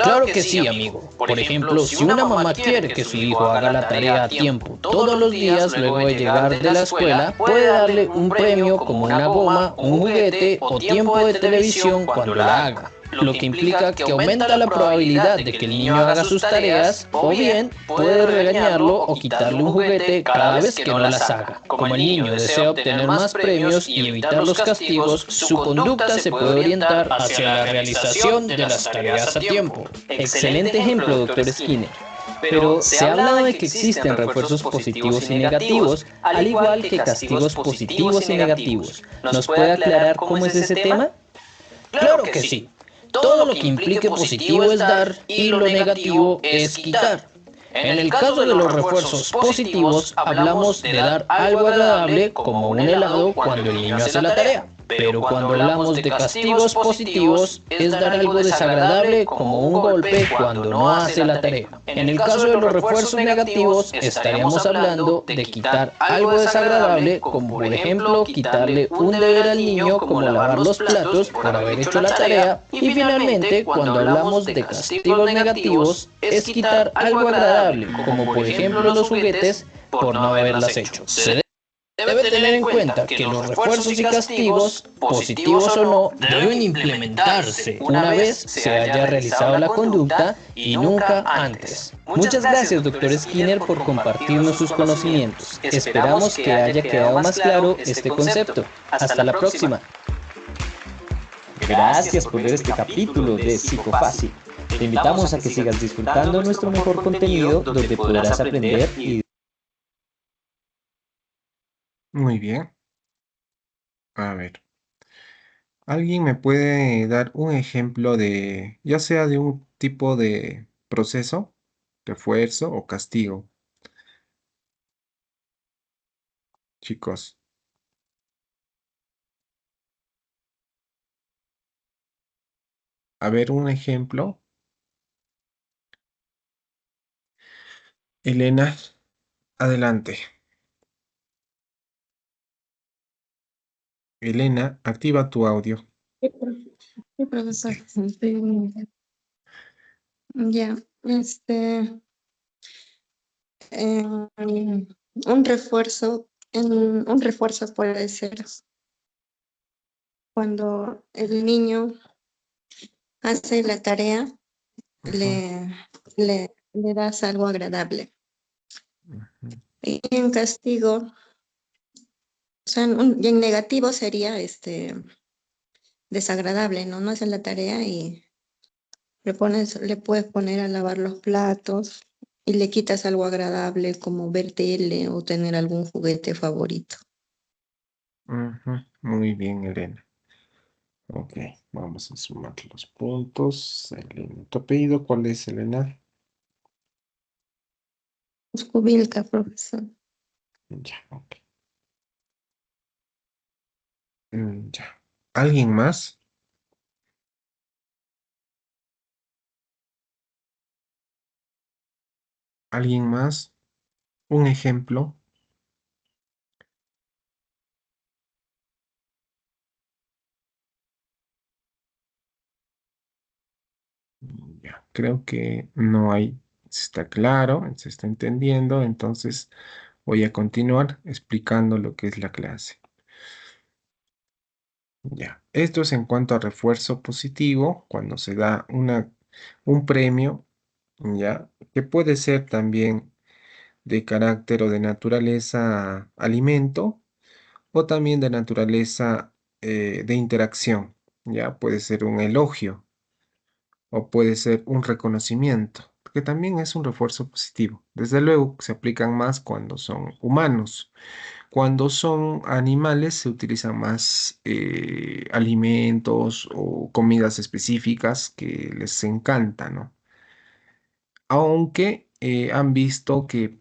Claro que sí, amigo. Por ejemplo, si una mamá quiere que su hijo haga la tarea a tiempo todos los días luego de llegar de la escuela, puede darle un premio como una goma, un juguete o tiempo de televisión cuando la haga. Lo que implica que aumenta la probabilidad de que el niño haga sus tareas, o bien puede regañarlo o quitarle un juguete cada vez que no las haga. Como el niño desea obtener más premios y evitar los castigos, su conducta se puede orientar hacia la realización de las tareas a tiempo. Excelente ejemplo, doctor Skinner. Pero se ha hablado de que existen refuerzos positivos y negativos, al igual que castigos positivos y negativos. ¿Nos puede aclarar cómo es ese tema? Claro que sí. Todo lo que implique positivo es dar y lo negativo es quitar. En el caso de los refuerzos positivos, hablamos de dar algo agradable como un helado cuando el niño hace la tarea. Pero cuando hablamos de castigos positivos, es dar algo desagradable como un golpe cuando no hace la tarea. En el caso de los refuerzos negativos, estaríamos hablando de quitar algo desagradable, como por ejemplo quitarle un deber al niño como lavar los platos por haber hecho la tarea. Y finalmente, cuando hablamos de castigos negativos, es quitar algo agradable, como por ejemplo los juguetes por no haberlas hecho. Se debe tener en cuenta que los refuerzos y castigos, positivos o no, deben implementarse una vez se haya realizado la conducta y nunca antes. Muchas gracias, doctor Skinner, por compartirnos sus conocimientos. Esperamos que haya quedado más claro este concepto. Hasta la próxima. Gracias por ver este capítulo de Psicofácil. Te invitamos a que sigas disfrutando nuestro mejor contenido donde podrás aprender y... Muy bien. A ver. ¿Alguien me puede dar un ejemplo de, ya sea de un tipo de proceso, refuerzo o castigo? Chicos, a ver un ejemplo. Elena, adelante. Elena, activa tu audio. Sí, profesor. Ya, un refuerzo, un refuerzo puede ser cuando el niño hace la tarea, Ujú, le das algo agradable. ujú, Y en castigo, o sea, y en negativo sería desagradable, ¿no? No hace la tarea y le puedes poner a lavar los platos y le quitas algo agradable como ver tele o tener algún juguete favorito. ujú. Muy bien, Elena. Ok, vamos a sumar los puntos. Elena, ¿tu apellido cuál es, Elena? Kubilka, profesor. Ya, ok. Ya. ¿Alguien más? ¿Alguien más? Un ejemplo. Ya, creo que no hay, está claro, se está entendiendo, entonces voy a continuar explicando lo que es la clase. Ya, esto es en cuanto a refuerzo positivo, cuando se da un premio, ya, que puede ser también de carácter o de naturaleza alimento, o también de naturaleza de interacción, ya, puede ser un elogio o puede ser un reconocimiento, que también es un refuerzo positivo. Desde luego, se aplican más cuando son humanos. Cuando son animales, se utilizan más alimentos o comidas específicas que les encanta, ¿no? Aunque han visto que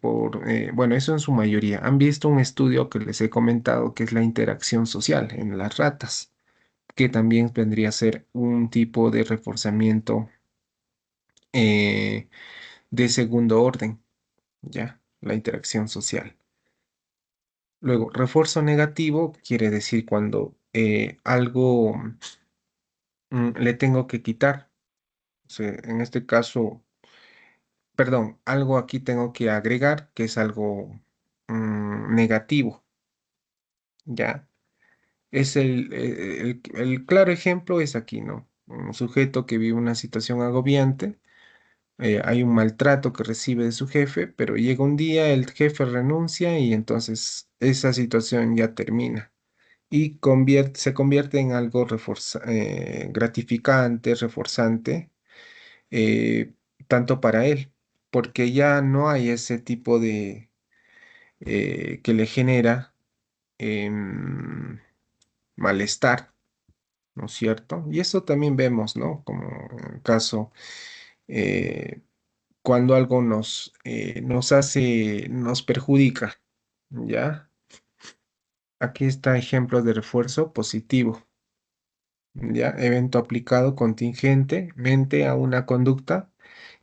bueno, eso en su mayoría, han visto un estudio que les he comentado que es la interacción social en las ratas, que también vendría a ser un tipo de reforzamiento eh, de segundo orden, ¿ya? La interacción social. Luego, refuerzo negativo quiere decir cuando algo le tengo que quitar, En este caso, perdón, algo aquí tengo que agregar que es algo negativo, ¿ya? Es el claro ejemplo es aquí, ¿no? Un sujeto que vive una situación agobiante, hay un maltrato que recibe de su jefe, pero llega un día, el jefe renuncia y entonces esa situación ya termina y se convierte en algo gratificante, reforzante, eh, tanto para él, porque ya no hay ese tipo de que le genera em, malestar, ¿no es cierto? Y eso también vemos, ¿no? Como en el caso, eh, cuando algo nos hace, nos perjudica, ¿ya? Aquí está ejemplo de refuerzo positivo, ¿ya? Evento aplicado contingentemente a una conducta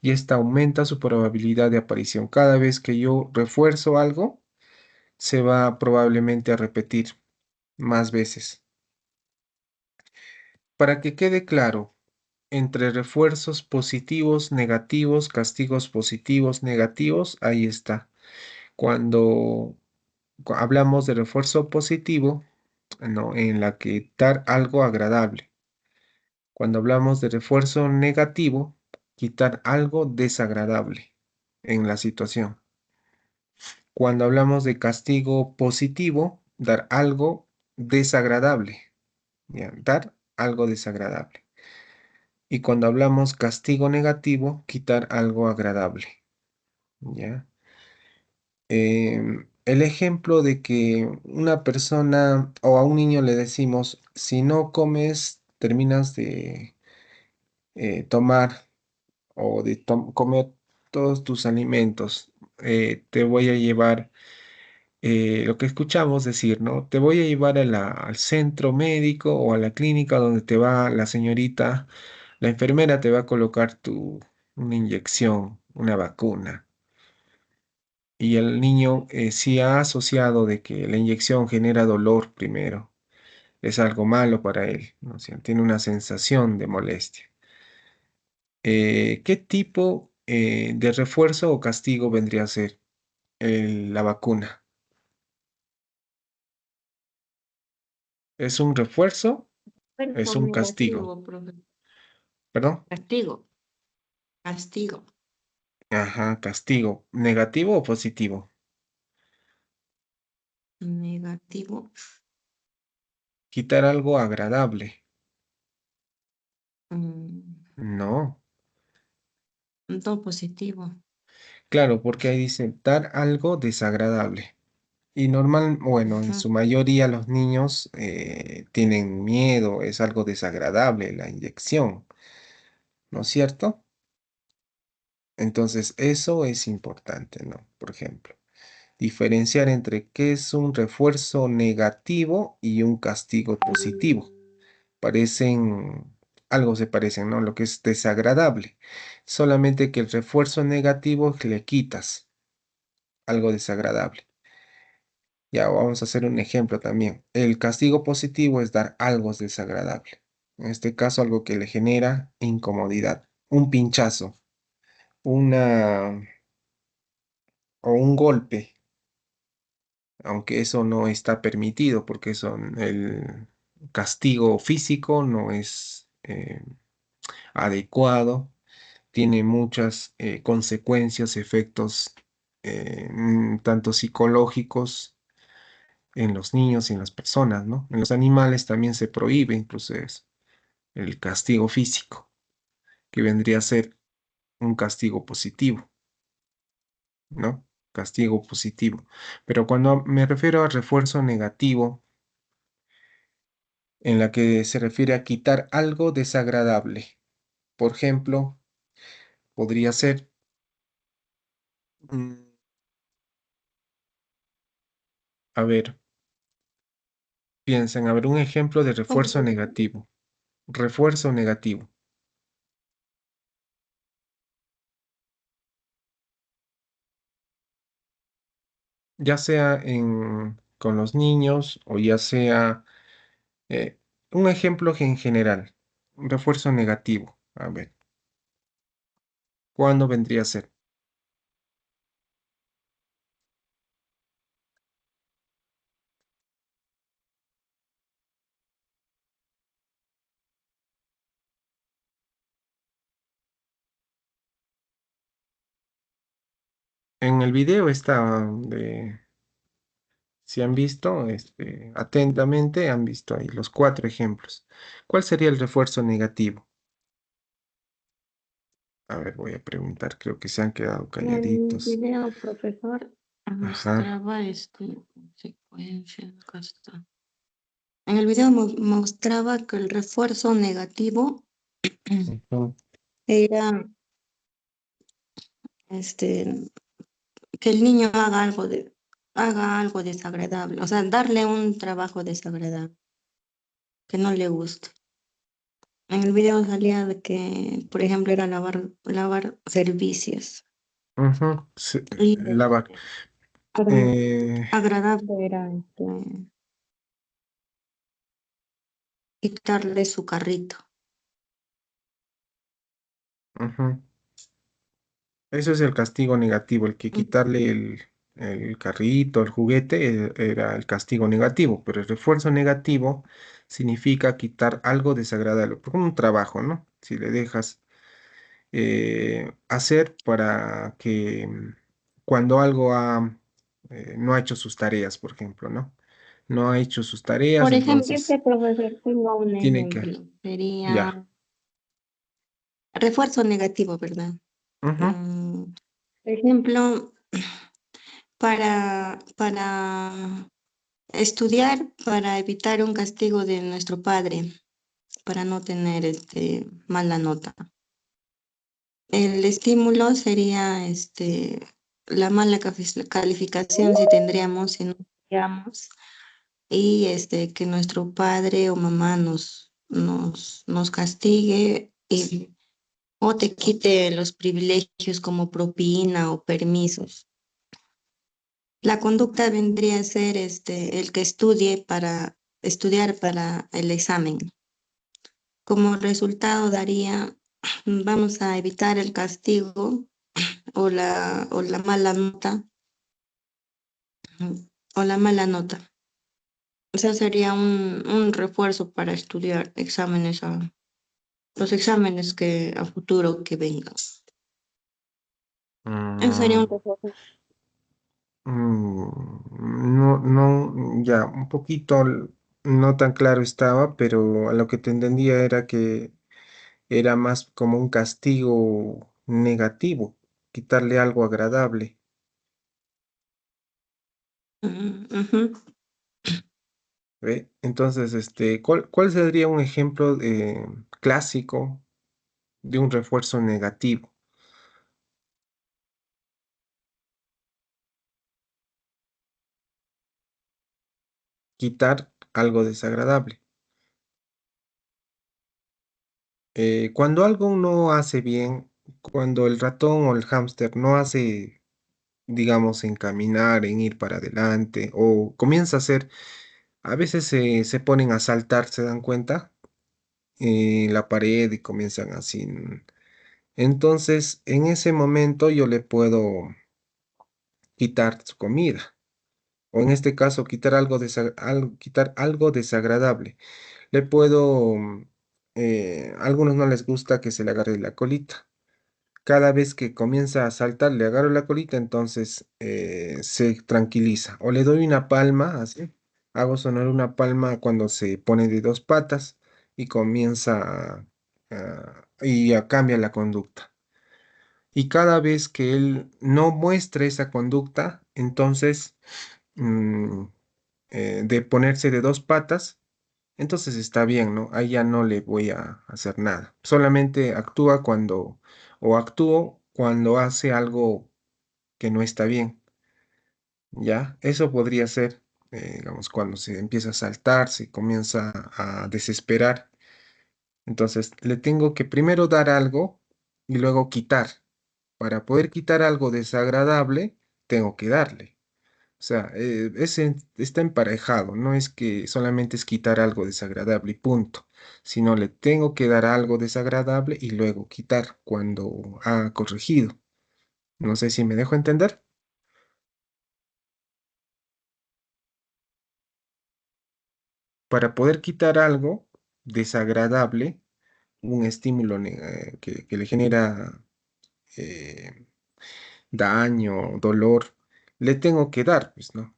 y esta aumenta su probabilidad de aparición. Cada vez que yo refuerzo algo, se va probablemente a repetir más veces. Para que quede claro, entre refuerzos positivos, negativos, castigos positivos, negativos, ahí está. Cuando hablamos de refuerzo positivo, ¿no? En la que dar algo agradable. Cuando hablamos de refuerzo negativo, quitar algo desagradable en la situación. Cuando hablamos de castigo positivo, dar algo desagradable, ¿ya? Dar algo desagradable. Y cuando hablamos castigo negativo, quitar algo agradable, ¿ya? El ejemplo de que una persona o a un niño le decimos, si no comes, terminas de tomar o de comer todos tus alimentos, te voy a llevar, lo que escuchamos decir, ¿no? Te voy a llevar al centro médico o a la clínica donde te va la señorita, la enfermera te va a colocar una inyección, una vacuna. Y el niño sí ha asociado de que la inyección genera dolor primero, es algo malo para él, ¿no? O sea, tiene una sensación de molestia. ¿Qué tipo de refuerzo o castigo vendría a ser la vacuna? ¿Es un refuerzo? ¿Es Perdón, un castigo? negativo, profe. ¿Perdón? Castigo, castigo. Ajá, castigo. ¿Negativo o positivo? Negativo. Quitar algo agradable. mm, No. no positivo. Claro, porque ahí dice dar algo desagradable. Y normal, bueno, en Ujú. su mayoría los niños tienen miedo, es algo desagradable la inyección, ¿no es cierto? Entonces, eso es importante, ¿no? Por ejemplo, diferenciar entre qué es un refuerzo negativo y un castigo positivo. Algo se parecen, ¿no? Lo que es desagradable. Solamente que el refuerzo negativo le quitas algo desagradable. Ya vamos a hacer un ejemplo también. El castigo positivo es dar algo desagradable. En este caso, algo que le genera incomodidad. Un pinchazo, una o un golpe, aunque eso no está permitido porque el castigo físico no es adecuado, tiene muchas consecuencias, efectos tanto psicológicos en los niños y en las personas, ¿no? En los animales también se prohíbe incluso eso, el castigo físico, que vendría a ser un castigo positivo, ¿no? Castigo positivo. Pero cuando me refiero a refuerzo negativo, en la que se refiere a quitar algo desagradable. Por ejemplo, podría ser, mm, a ver, piensen, a ver, un ejemplo de ¿Cómo refuerzo se negativo. Refuerzo negativo, ya sea con los niños o ya sea un ejemplo en general. Un refuerzo negativo. A ver. ¿Cuándo vendría a ser? En el video está si han visto atentamente, han visto ahí los cuatro ejemplos. ¿Cuál sería el refuerzo negativo? A ver, voy a preguntar, creo que se han quedado En el calladitos. video, profesor, Ajá. mostraba secuencia, acá está. En el video mostraba que el refuerzo negativo Ujú, era este, que el niño haga algo desagradable, o sea, darle un trabajo desagradable, que no le guste. En el video salía de que, por ejemplo, era lavar servicios. ujú, sí, Y lavar. agra- Eh, agradable era quitarle su carrito. ujú. Eso es el castigo negativo, el que quitarle el carrito, el juguete, era el castigo negativo, pero el refuerzo negativo significa quitar algo desagradable, como un trabajo, ¿no? Si le dejas hacer para que cuando algo no ha hecho sus tareas, por ejemplo, ¿no? No ha hecho sus tareas, Por ejemplo, entonces este profesor, tengo un tiene que, ejemplo. ya. Sería refuerzo negativo, ¿verdad? Ujú, Por ejemplo, para estudiar, para evitar un castigo de nuestro padre, para no tener mala nota. El estímulo sería la mala calificación si tendríamos, si no tendríamos, y que nuestro padre o mamá nos castigue o te quite los privilegios como propina o permisos. La conducta vendría a ser el que estudiar para el examen. Como resultado daría, vamos a evitar el castigo o la mala nota, o la mala nota. O sea, sería un refuerzo para estudiar los exámenes que a futuro que vengan. Eso sería un mm, refuerzo. no, no, ya, un poquito no tan claro estaba, pero a lo que te entendía era que era más como un castigo negativo, quitarle algo agradable. Ujú. ¿Ve? Entonces, ¿cuál sería un ejemplo clásico de un refuerzo negativo? Quitar algo desagradable. Cuando algo no hace bien, cuando el ratón o el hámster no hace, digamos, en caminar, en ir para adelante, o comienza a hacer, a veces se ponen a saltar, ¿se dan cuenta? La pared y comienzan así. Entonces, en ese momento yo le puedo quitar su comida, o en este caso, quitar algo desagradable. Le puedo, a algunos no les gusta que se le agarre la colita. Cada vez que comienza a saltar, le agarro la colita, entonces se tranquiliza. O le doy una palma, así. Hago sonar una palma cuando se pone de dos patas y comienza cambia la conducta. Y cada vez que él no muestre esa conducta, entonces mm, de ponerse de dos patas, entonces está bien, ¿no? Ahí ya no le voy a hacer nada. Solamente actúa o actúo cuando hace algo que no está bien, ¿ya? Eso podría ser, digamos, cuando se empieza a saltar, se comienza a desesperar. Entonces, le tengo que primero dar algo y luego quitar. Para poder quitar algo desagradable, tengo que darle. O sea, está emparejado, no es que solamente es quitar algo desagradable y punto, sino le tengo que dar algo desagradable y luego quitar cuando ha corregido. No sé si me dejo entender. Para poder quitar algo desagradable, un estímulo que le genera eh, daño, dolor, le tengo que dar, pues, ¿no?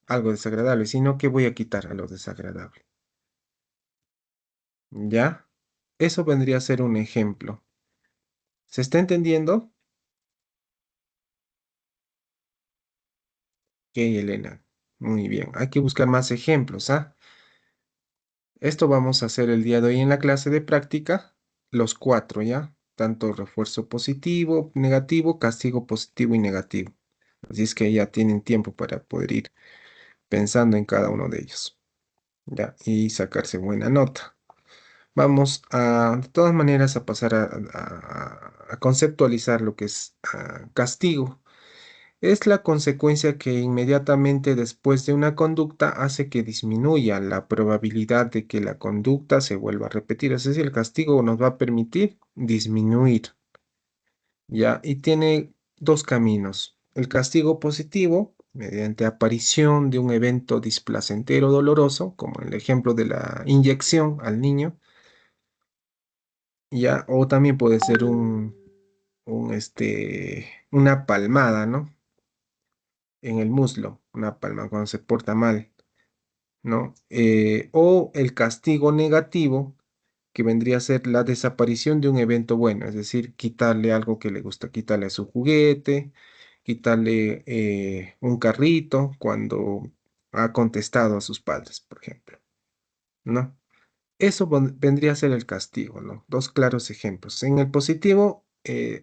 Algo desagradable, sino que voy a quitar a lo desagradable. ¿Ya? Eso vendría a ser un ejemplo. ¿Se está entendiendo? Ok, Elena. Muy bien. Hay que buscar más ejemplos, ¿ah? Esto vamos a hacer el día de hoy en la clase de práctica, los cuatro, ¿ya? Tanto refuerzo positivo, negativo, castigo positivo y negativo. Así es que ya tienen tiempo para poder ir pensando en cada uno de ellos, ¿ya? Y sacarse buena nota. Vamos a, de todas maneras, a pasar a conceptualizar lo que es castigo. Es la consecuencia que inmediatamente después de una conducta hace que disminuya la probabilidad de que la conducta se vuelva a repetir. Es decir, el castigo nos va a permitir disminuir, ¿ya? Y tiene dos caminos. El castigo positivo, mediante aparición de un evento displacentero doloroso, como el ejemplo de la inyección al niño, ¿ya? O también puede ser una palmada, ¿no? En el muslo, una palma cuando se porta mal, ¿no? O el castigo negativo, que vendría a ser la desaparición de un evento bueno, es decir, quitarle algo que le gusta, quitarle su juguete, quitarle un carrito cuando ha contestado a sus padres, por ejemplo, ¿no? Eso vendría a ser el castigo, ¿no? Dos claros ejemplos. En el positivo,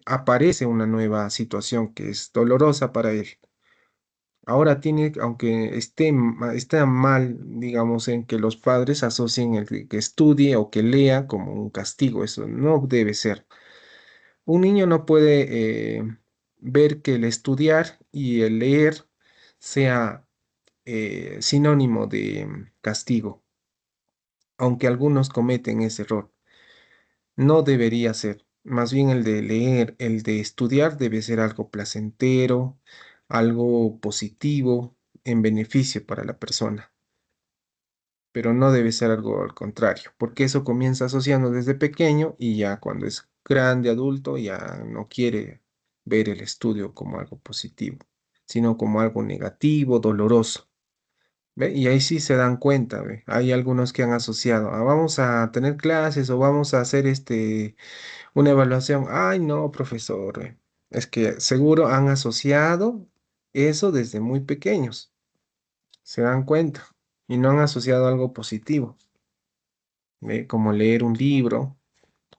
aparece una nueva situación que es dolorosa para él. Ahora tiene, aunque esté mal, digamos, en que los padres asocien el que estudie o que lea como un castigo. Eso no debe ser. Un niño no puede ver que el estudiar y el leer sea sinónimo de castigo, aunque algunos cometen ese error. No debería ser. Más bien el de leer, el de estudiar debe ser algo placentero, algo positivo, en beneficio para la persona, pero no debe ser algo al contrario, porque eso comienza asociando desde pequeño y ya cuando es grande, adulto, ya no quiere ver el estudio como algo positivo, sino como algo negativo, doloroso. ¿Ve? Y ahí sí se dan cuenta, ¿ve? Hay algunos que han asociado, vamos a tener clases o vamos a hacer una evaluación. Ay, no, profesor. Es que seguro han asociado eso desde muy pequeños. Se dan cuenta. Y no han asociado algo positivo, como leer un libro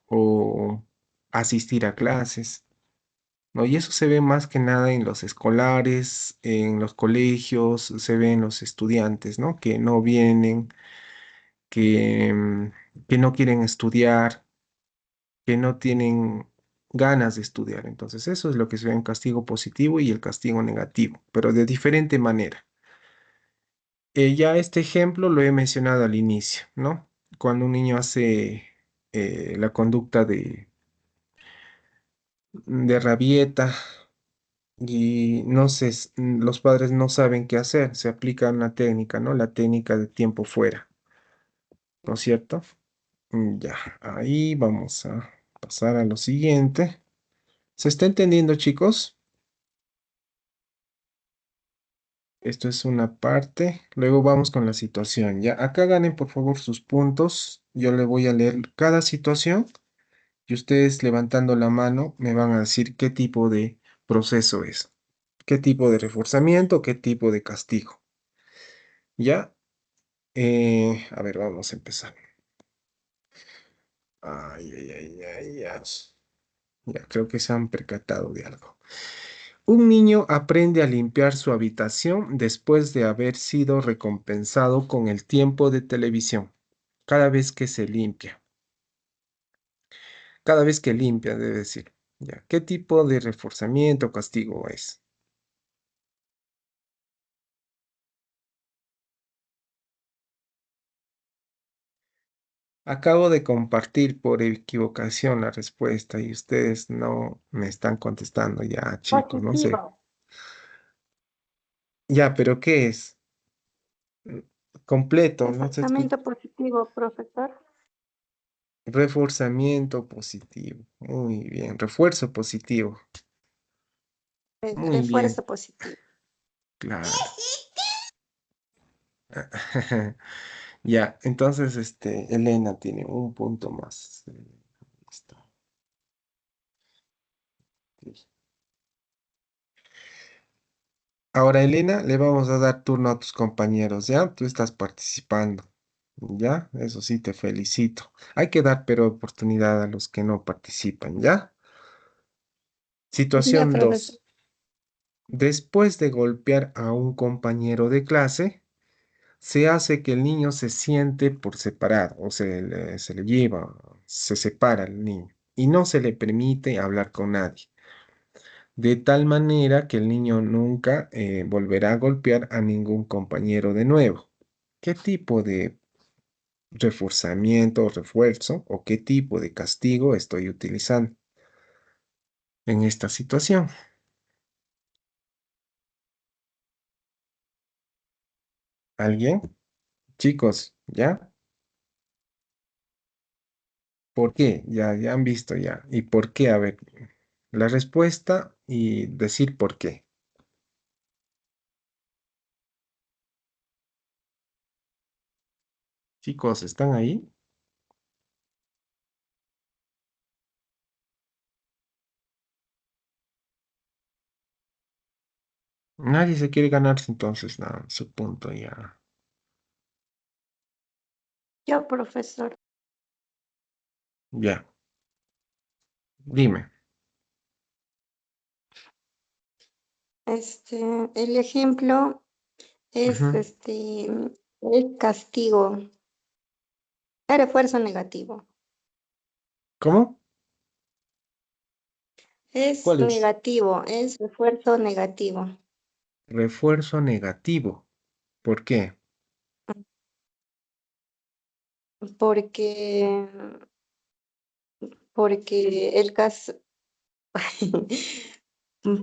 o asistir a clases, ¿no? Y eso se ve más que nada en los escolares, en los colegios, se ve en los estudiantes, ¿no? Que no vienen, que no quieren estudiar, que no tienen ganas de estudiar. Entonces, eso es lo que se ve en castigo positivo y el castigo negativo, pero de diferente manera. Ya este ejemplo lo he mencionado al inicio, ¿no? Cuando un niño hace la conducta de rabieta y no sé, los padres no saben qué hacer, se aplica una técnica, ¿no? La técnica de tiempo fuera, ¿no es cierto? Ya, ahí vamos a pasar a lo siguiente. ¿Se está entendiendo, chicos? Esto es una parte. Luego vamos con la situación. Ya, acá ganen por favor sus puntos. Yo le voy a leer cada situación y ustedes levantando la mano me van a decir qué tipo de proceso es, qué tipo de reforzamiento, qué tipo de castigo. Ya, a ver, vamos a empezar. Ay, ay, ay, ay, ay. Ya, creo que se han percatado de algo. Un niño aprende a limpiar su habitación después de haber sido recompensado con el tiempo de televisión. Cada vez que se limpia, cada vez que limpia, debe decir. Ya, ¿qué tipo de reforzamiento o castigo es? Acabo de compartir por equivocación la respuesta y ustedes no me están contestando ya, chicos, no sé. Positivo. Ya, pero ¿qué es? Mm, Completo, no se escucha. Exactamente positivo, profesor. Reforzamiento positivo. Muy bien. Refuerzo positivo. Muy bien, Refuerzo positivo. claro. Ya, entonces, Elena tiene un punto más. Listo. Ahora, Elena, le vamos a dar turno a tus compañeros, ¿ya? Tú estás participando, ¿ya? Eso sí, te felicito. Hay que dar, pero oportunidad a los que no participan, ¿ya? Ya, Situación profesor. 2. Después de golpear a un compañero de clase, se hace que el niño se siente por separado, o se le lleva, se separa el niño, y no se le permite hablar con nadie, de tal manera que el niño nunca volverá a golpear a ningún compañero de nuevo. ¿Qué tipo de reforzamiento o refuerzo o qué tipo de castigo estoy utilizando en esta situación? ¿Alguien? Chicos, ¿ya? ¿Por qué? Ya han visto ya. ¿Y por qué? A ver, la respuesta y decir por qué. Chicos, ¿están ahí? Nadie se quiere ganarse entonces nada, su punto ya. Yo, profesor. Ya, dime. El ejemplo es Ujú. el castigo, el refuerzo negativo. ¿Cómo? Es ¿Cuál es? negativo, es refuerzo negativo. Refuerzo negativo. ¿Por qué? Porque, porque el caso,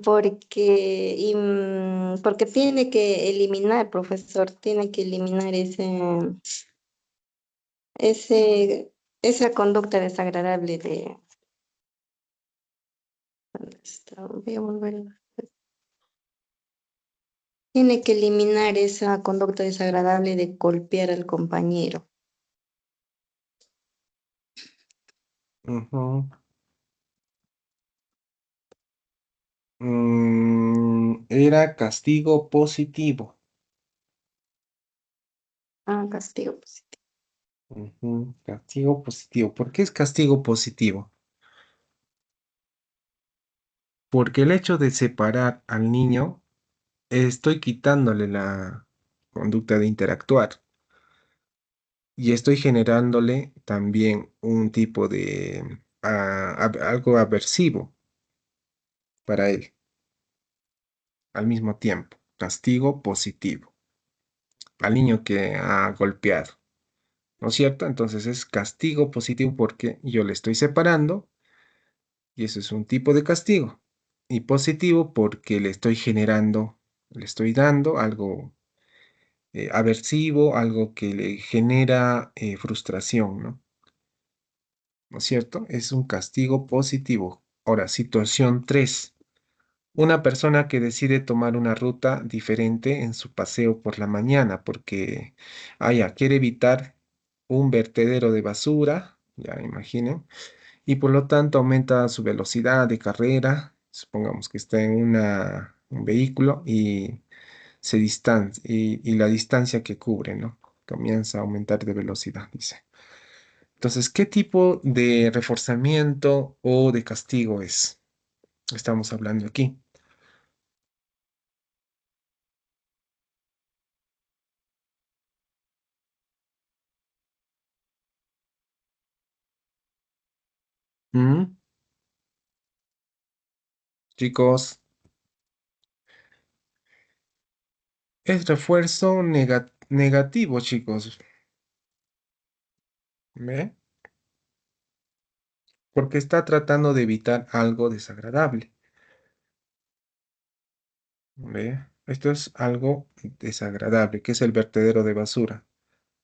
porque tiene que eliminar, profesor, tiene que eliminar ese, esa conducta desagradable de, ¿dónde está? Voy a volver. Tiene que eliminar esa conducta desagradable de golpear al compañero. Ujú. Era castigo positivo. Ah, castigo positivo. Ujú. Castigo positivo. ¿Por qué es castigo positivo? Porque el hecho de separar al niño, estoy quitándole la conducta de interactuar y estoy generándole también un tipo de algo aversivo para él al mismo tiempo. Castigo positivo al niño que ha golpeado, ¿no es cierto? Entonces es castigo positivo porque yo le estoy separando y eso es un tipo de castigo. Y positivo porque le estoy generando, le estoy dando algo aversivo, algo que le genera frustración, ¿no? ¿No es cierto? Es un castigo positivo. Ahora, situación 3. Una persona que decide tomar una ruta diferente en su paseo por la mañana porque, quiere evitar un vertedero de basura, ya imaginen, y por lo tanto aumenta su velocidad de carrera. Supongamos que está en un vehículo y y la distancia que cubre, ¿no? Comienza a aumentar de velocidad, dice. Entonces, ¿qué tipo de reforzamiento o de castigo es? Estamos hablando aquí. ¿Mm? Chicos, es refuerzo negativo, chicos. ¿Ve? Porque está tratando de evitar algo desagradable. ¿Ve? Esto es algo desagradable, que es el vertedero de basura.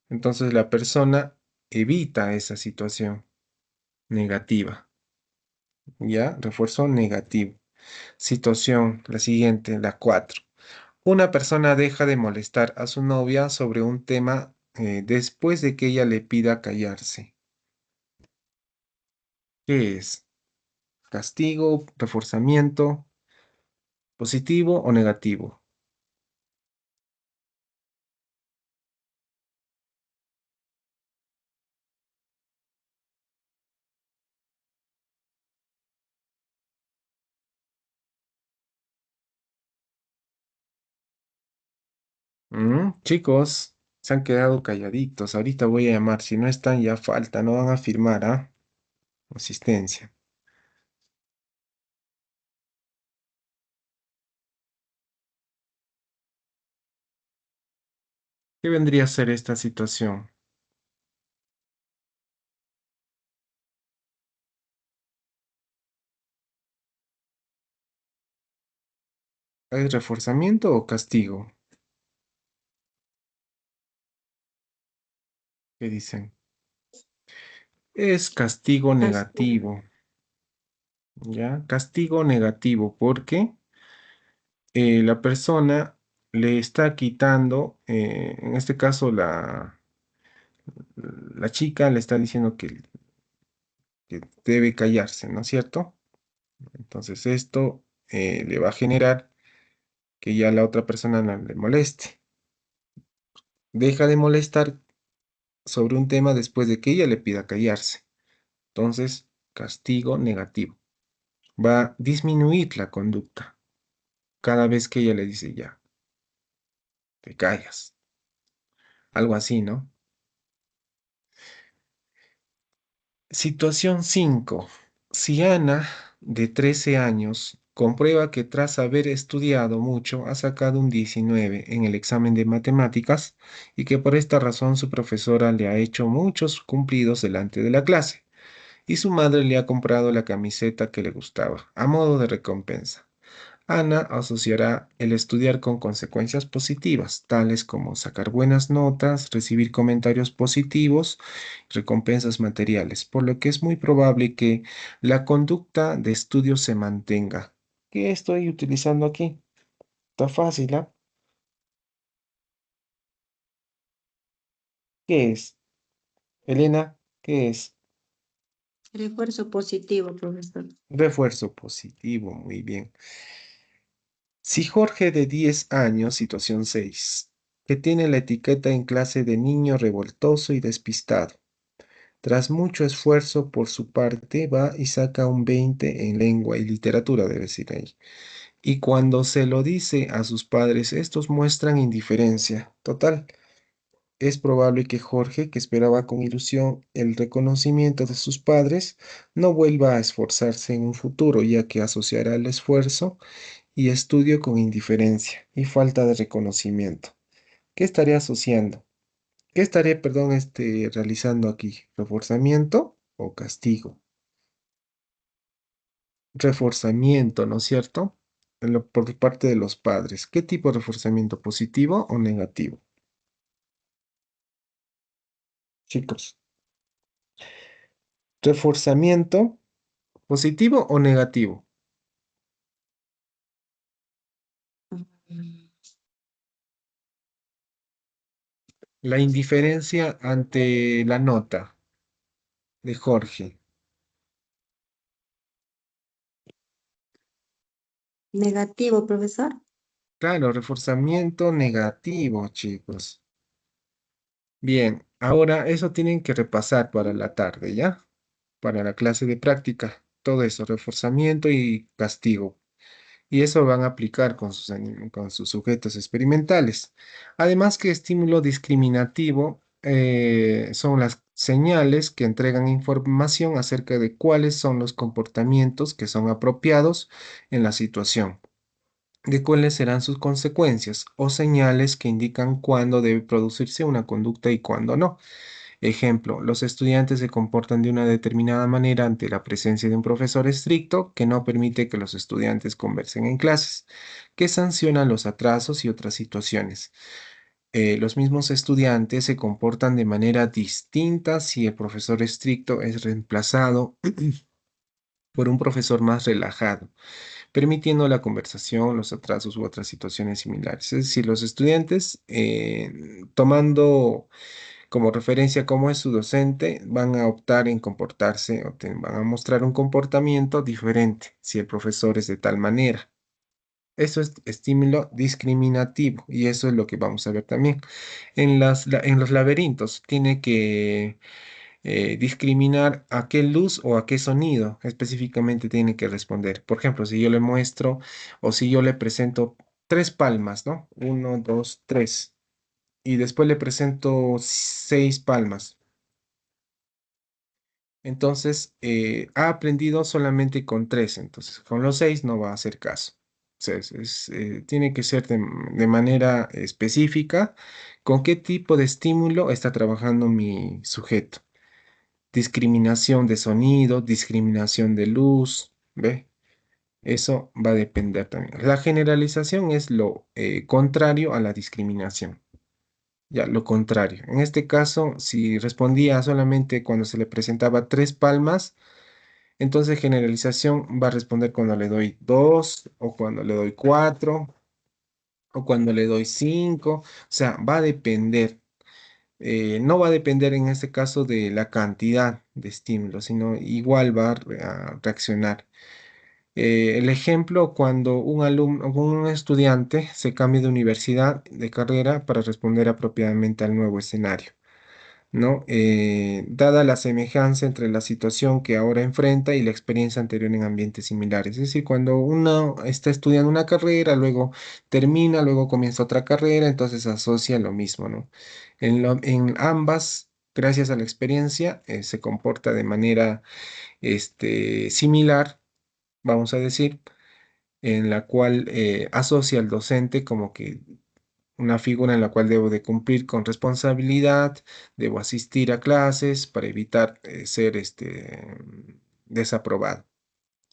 Entonces la persona evita esa situación negativa. ¿Ya? Refuerzo negativo. Situación, la siguiente, la 4. Una persona deja de molestar a su novia sobre un tema después de que ella le pida callarse. ¿Qué es? ¿Castigo, reforzamiento, positivo o negativo? Chicos, se han quedado calladitos. Ahorita voy a llamar. Si no están, ya falta. No van a firmar, ¿ah? Asistencia. ¿Qué vendría a ser esta situación? ¿Es reforzamiento o castigo? ¿Qué dicen? Es castigo Castigo. negativo, ¿ya? Castigo negativo, porque la persona le está quitando, en este caso la chica le está diciendo que debe callarse, ¿no es cierto? Entonces esto le va a generar que ya la otra persona no le moleste. Deja de molestar sobre un tema después de que ella le pida callarse. Entonces, castigo negativo. Va a disminuir la conducta cada vez que ella le dice ya, te callas. Algo así, ¿no? Situación 5. Si Ana, de 13 años, comprueba que tras haber estudiado mucho ha sacado un 19 en el examen de matemáticas y que por esta razón su profesora le ha hecho muchos cumplidos delante de la clase y su madre le ha comprado la camiseta que le gustaba, a modo de recompensa. Ana asociará el estudiar con consecuencias positivas, tales como sacar buenas notas, recibir comentarios positivos, recompensas materiales, por lo que es muy probable que la conducta de estudio se mantenga. ¿Qué estoy utilizando aquí? Está fácil, ¿ah? ¿Qué es? Elena, ¿qué es? Refuerzo positivo, profesor. Refuerzo positivo, muy bien. Si Jorge de 10 años, situación 6, que tiene la etiqueta en clase de niño revoltoso y despistado, tras mucho esfuerzo por su parte, va y saca un 20 en lengua y literatura, debe decir ahí. Y cuando se lo dice a sus padres, estos muestran indiferencia. Total, es probable que Jorge, que esperaba con ilusión el reconocimiento de sus padres, no vuelva a esforzarse en un futuro, ya que asociará el esfuerzo y estudio con indiferencia y falta de reconocimiento. ¿Qué estaré asociando? ¿Qué estaré, perdón, realizando aquí? ¿Reforzamiento o castigo? Reforzamiento, ¿no es cierto? Por parte de los padres. ¿Qué tipo de reforzamiento? ¿Positivo o negativo? Chicos, ¿reforzamiento positivo o negativo? Mm, La indiferencia ante la nota de Jorge. Negativo, profesor. Claro, reforzamiento negativo, chicos. Bien, ahora eso tienen que repasar para la tarde, ¿ya? Para la clase de práctica. Todo eso, reforzamiento y castigo. Y eso van a aplicar con sus sujetos experimentales. Además que estímulo discriminativo son las señales que entregan información acerca de cuáles son los comportamientos que son apropiados en la situación, de cuáles serán sus consecuencias o señales que indican cuándo debe producirse una conducta y cuándo no. Ejemplo, los estudiantes se comportan de una determinada manera ante la presencia de un profesor estricto que no permite que los estudiantes conversen en clases, que sanciona los atrasos y otras situaciones. Los mismos estudiantes se comportan de manera distinta si el profesor estricto es reemplazado por un profesor más relajado, permitiendo la conversación, los atrasos u otras situaciones similares. Es decir, los estudiantes, tomando como referencia cómo es su docente, van a optar en comportarse van a mostrar un comportamiento diferente si el profesor es de tal manera. Eso es estímulo discriminativo y eso es lo que vamos a ver también. En los laberintos tiene que discriminar a qué luz o a qué sonido específicamente tiene que responder. Por ejemplo, si yo le muestro o si yo le presento tres palmas, ¿no? Uno, dos, tres. Y después le presento seis palmas. Entonces, ha aprendido solamente con tres, entonces con los seis no va a hacer caso. O sea, tiene que ser de manera específica con qué tipo de estímulo está trabajando mi sujeto. Discriminación de sonido, discriminación de luz, ¿ve? Eso va a depender también. La generalización es lo contrario a la discriminación. Ya, lo contrario. En este caso, si respondía solamente cuando se le presentaba tres palmas, entonces generalización va a responder cuando le doy dos, o cuando le doy cuatro, o cuando le doy cinco. O sea, va a depender. No va a depender en este caso de la cantidad de estímulos, sino igual va a reaccionar. El ejemplo, cuando un alumno, un estudiante se cambia de universidad, de carrera, para responder apropiadamente al nuevo escenario. ¿No? Dada la semejanza entre la situación que ahora enfrenta y la experiencia anterior en ambientes similares. Es decir, cuando uno está estudiando una carrera, luego termina, luego comienza otra carrera, entonces asocia lo mismo, ¿no? En ambas, gracias a la experiencia, se comporta de manera similar, vamos a decir, en la cual asocia al docente como que una figura en la cual debo de cumplir con responsabilidad, debo asistir a clases para evitar ser desaprobado.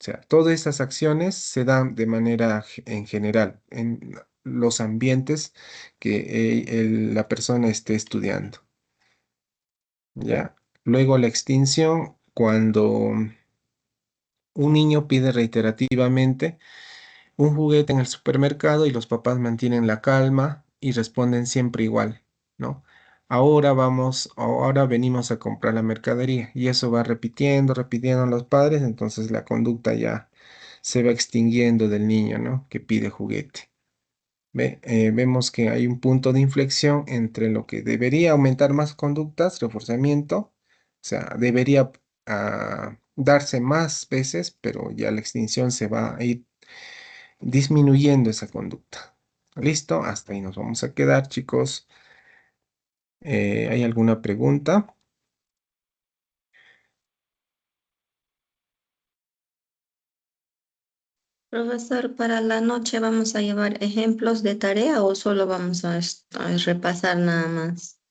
O sea, todas estas acciones se dan de manera en general en los ambientes que la persona esté estudiando. ¿Ya? Luego la extinción, cuando un niño pide reiterativamente un juguete en el supermercado y los papás mantienen la calma y responden siempre igual, ¿no? Ahora venimos a comprar la mercadería y eso va repitiendo, repitiendo a los padres, entonces la conducta ya se va extinguiendo del niño, ¿no? Que pide juguete. Vemos que hay un punto de inflexión entre lo que debería aumentar más conductas, reforzamiento, o sea, debería darse más veces, pero ya la extinción se va a ir disminuyendo esa conducta. ¿Listo? Hasta ahí nos vamos a quedar, chicos. ¿Hay alguna pregunta? Profesor, para la noche vamos a llevar ejemplos de tarea o solo vamos a repasar nada más.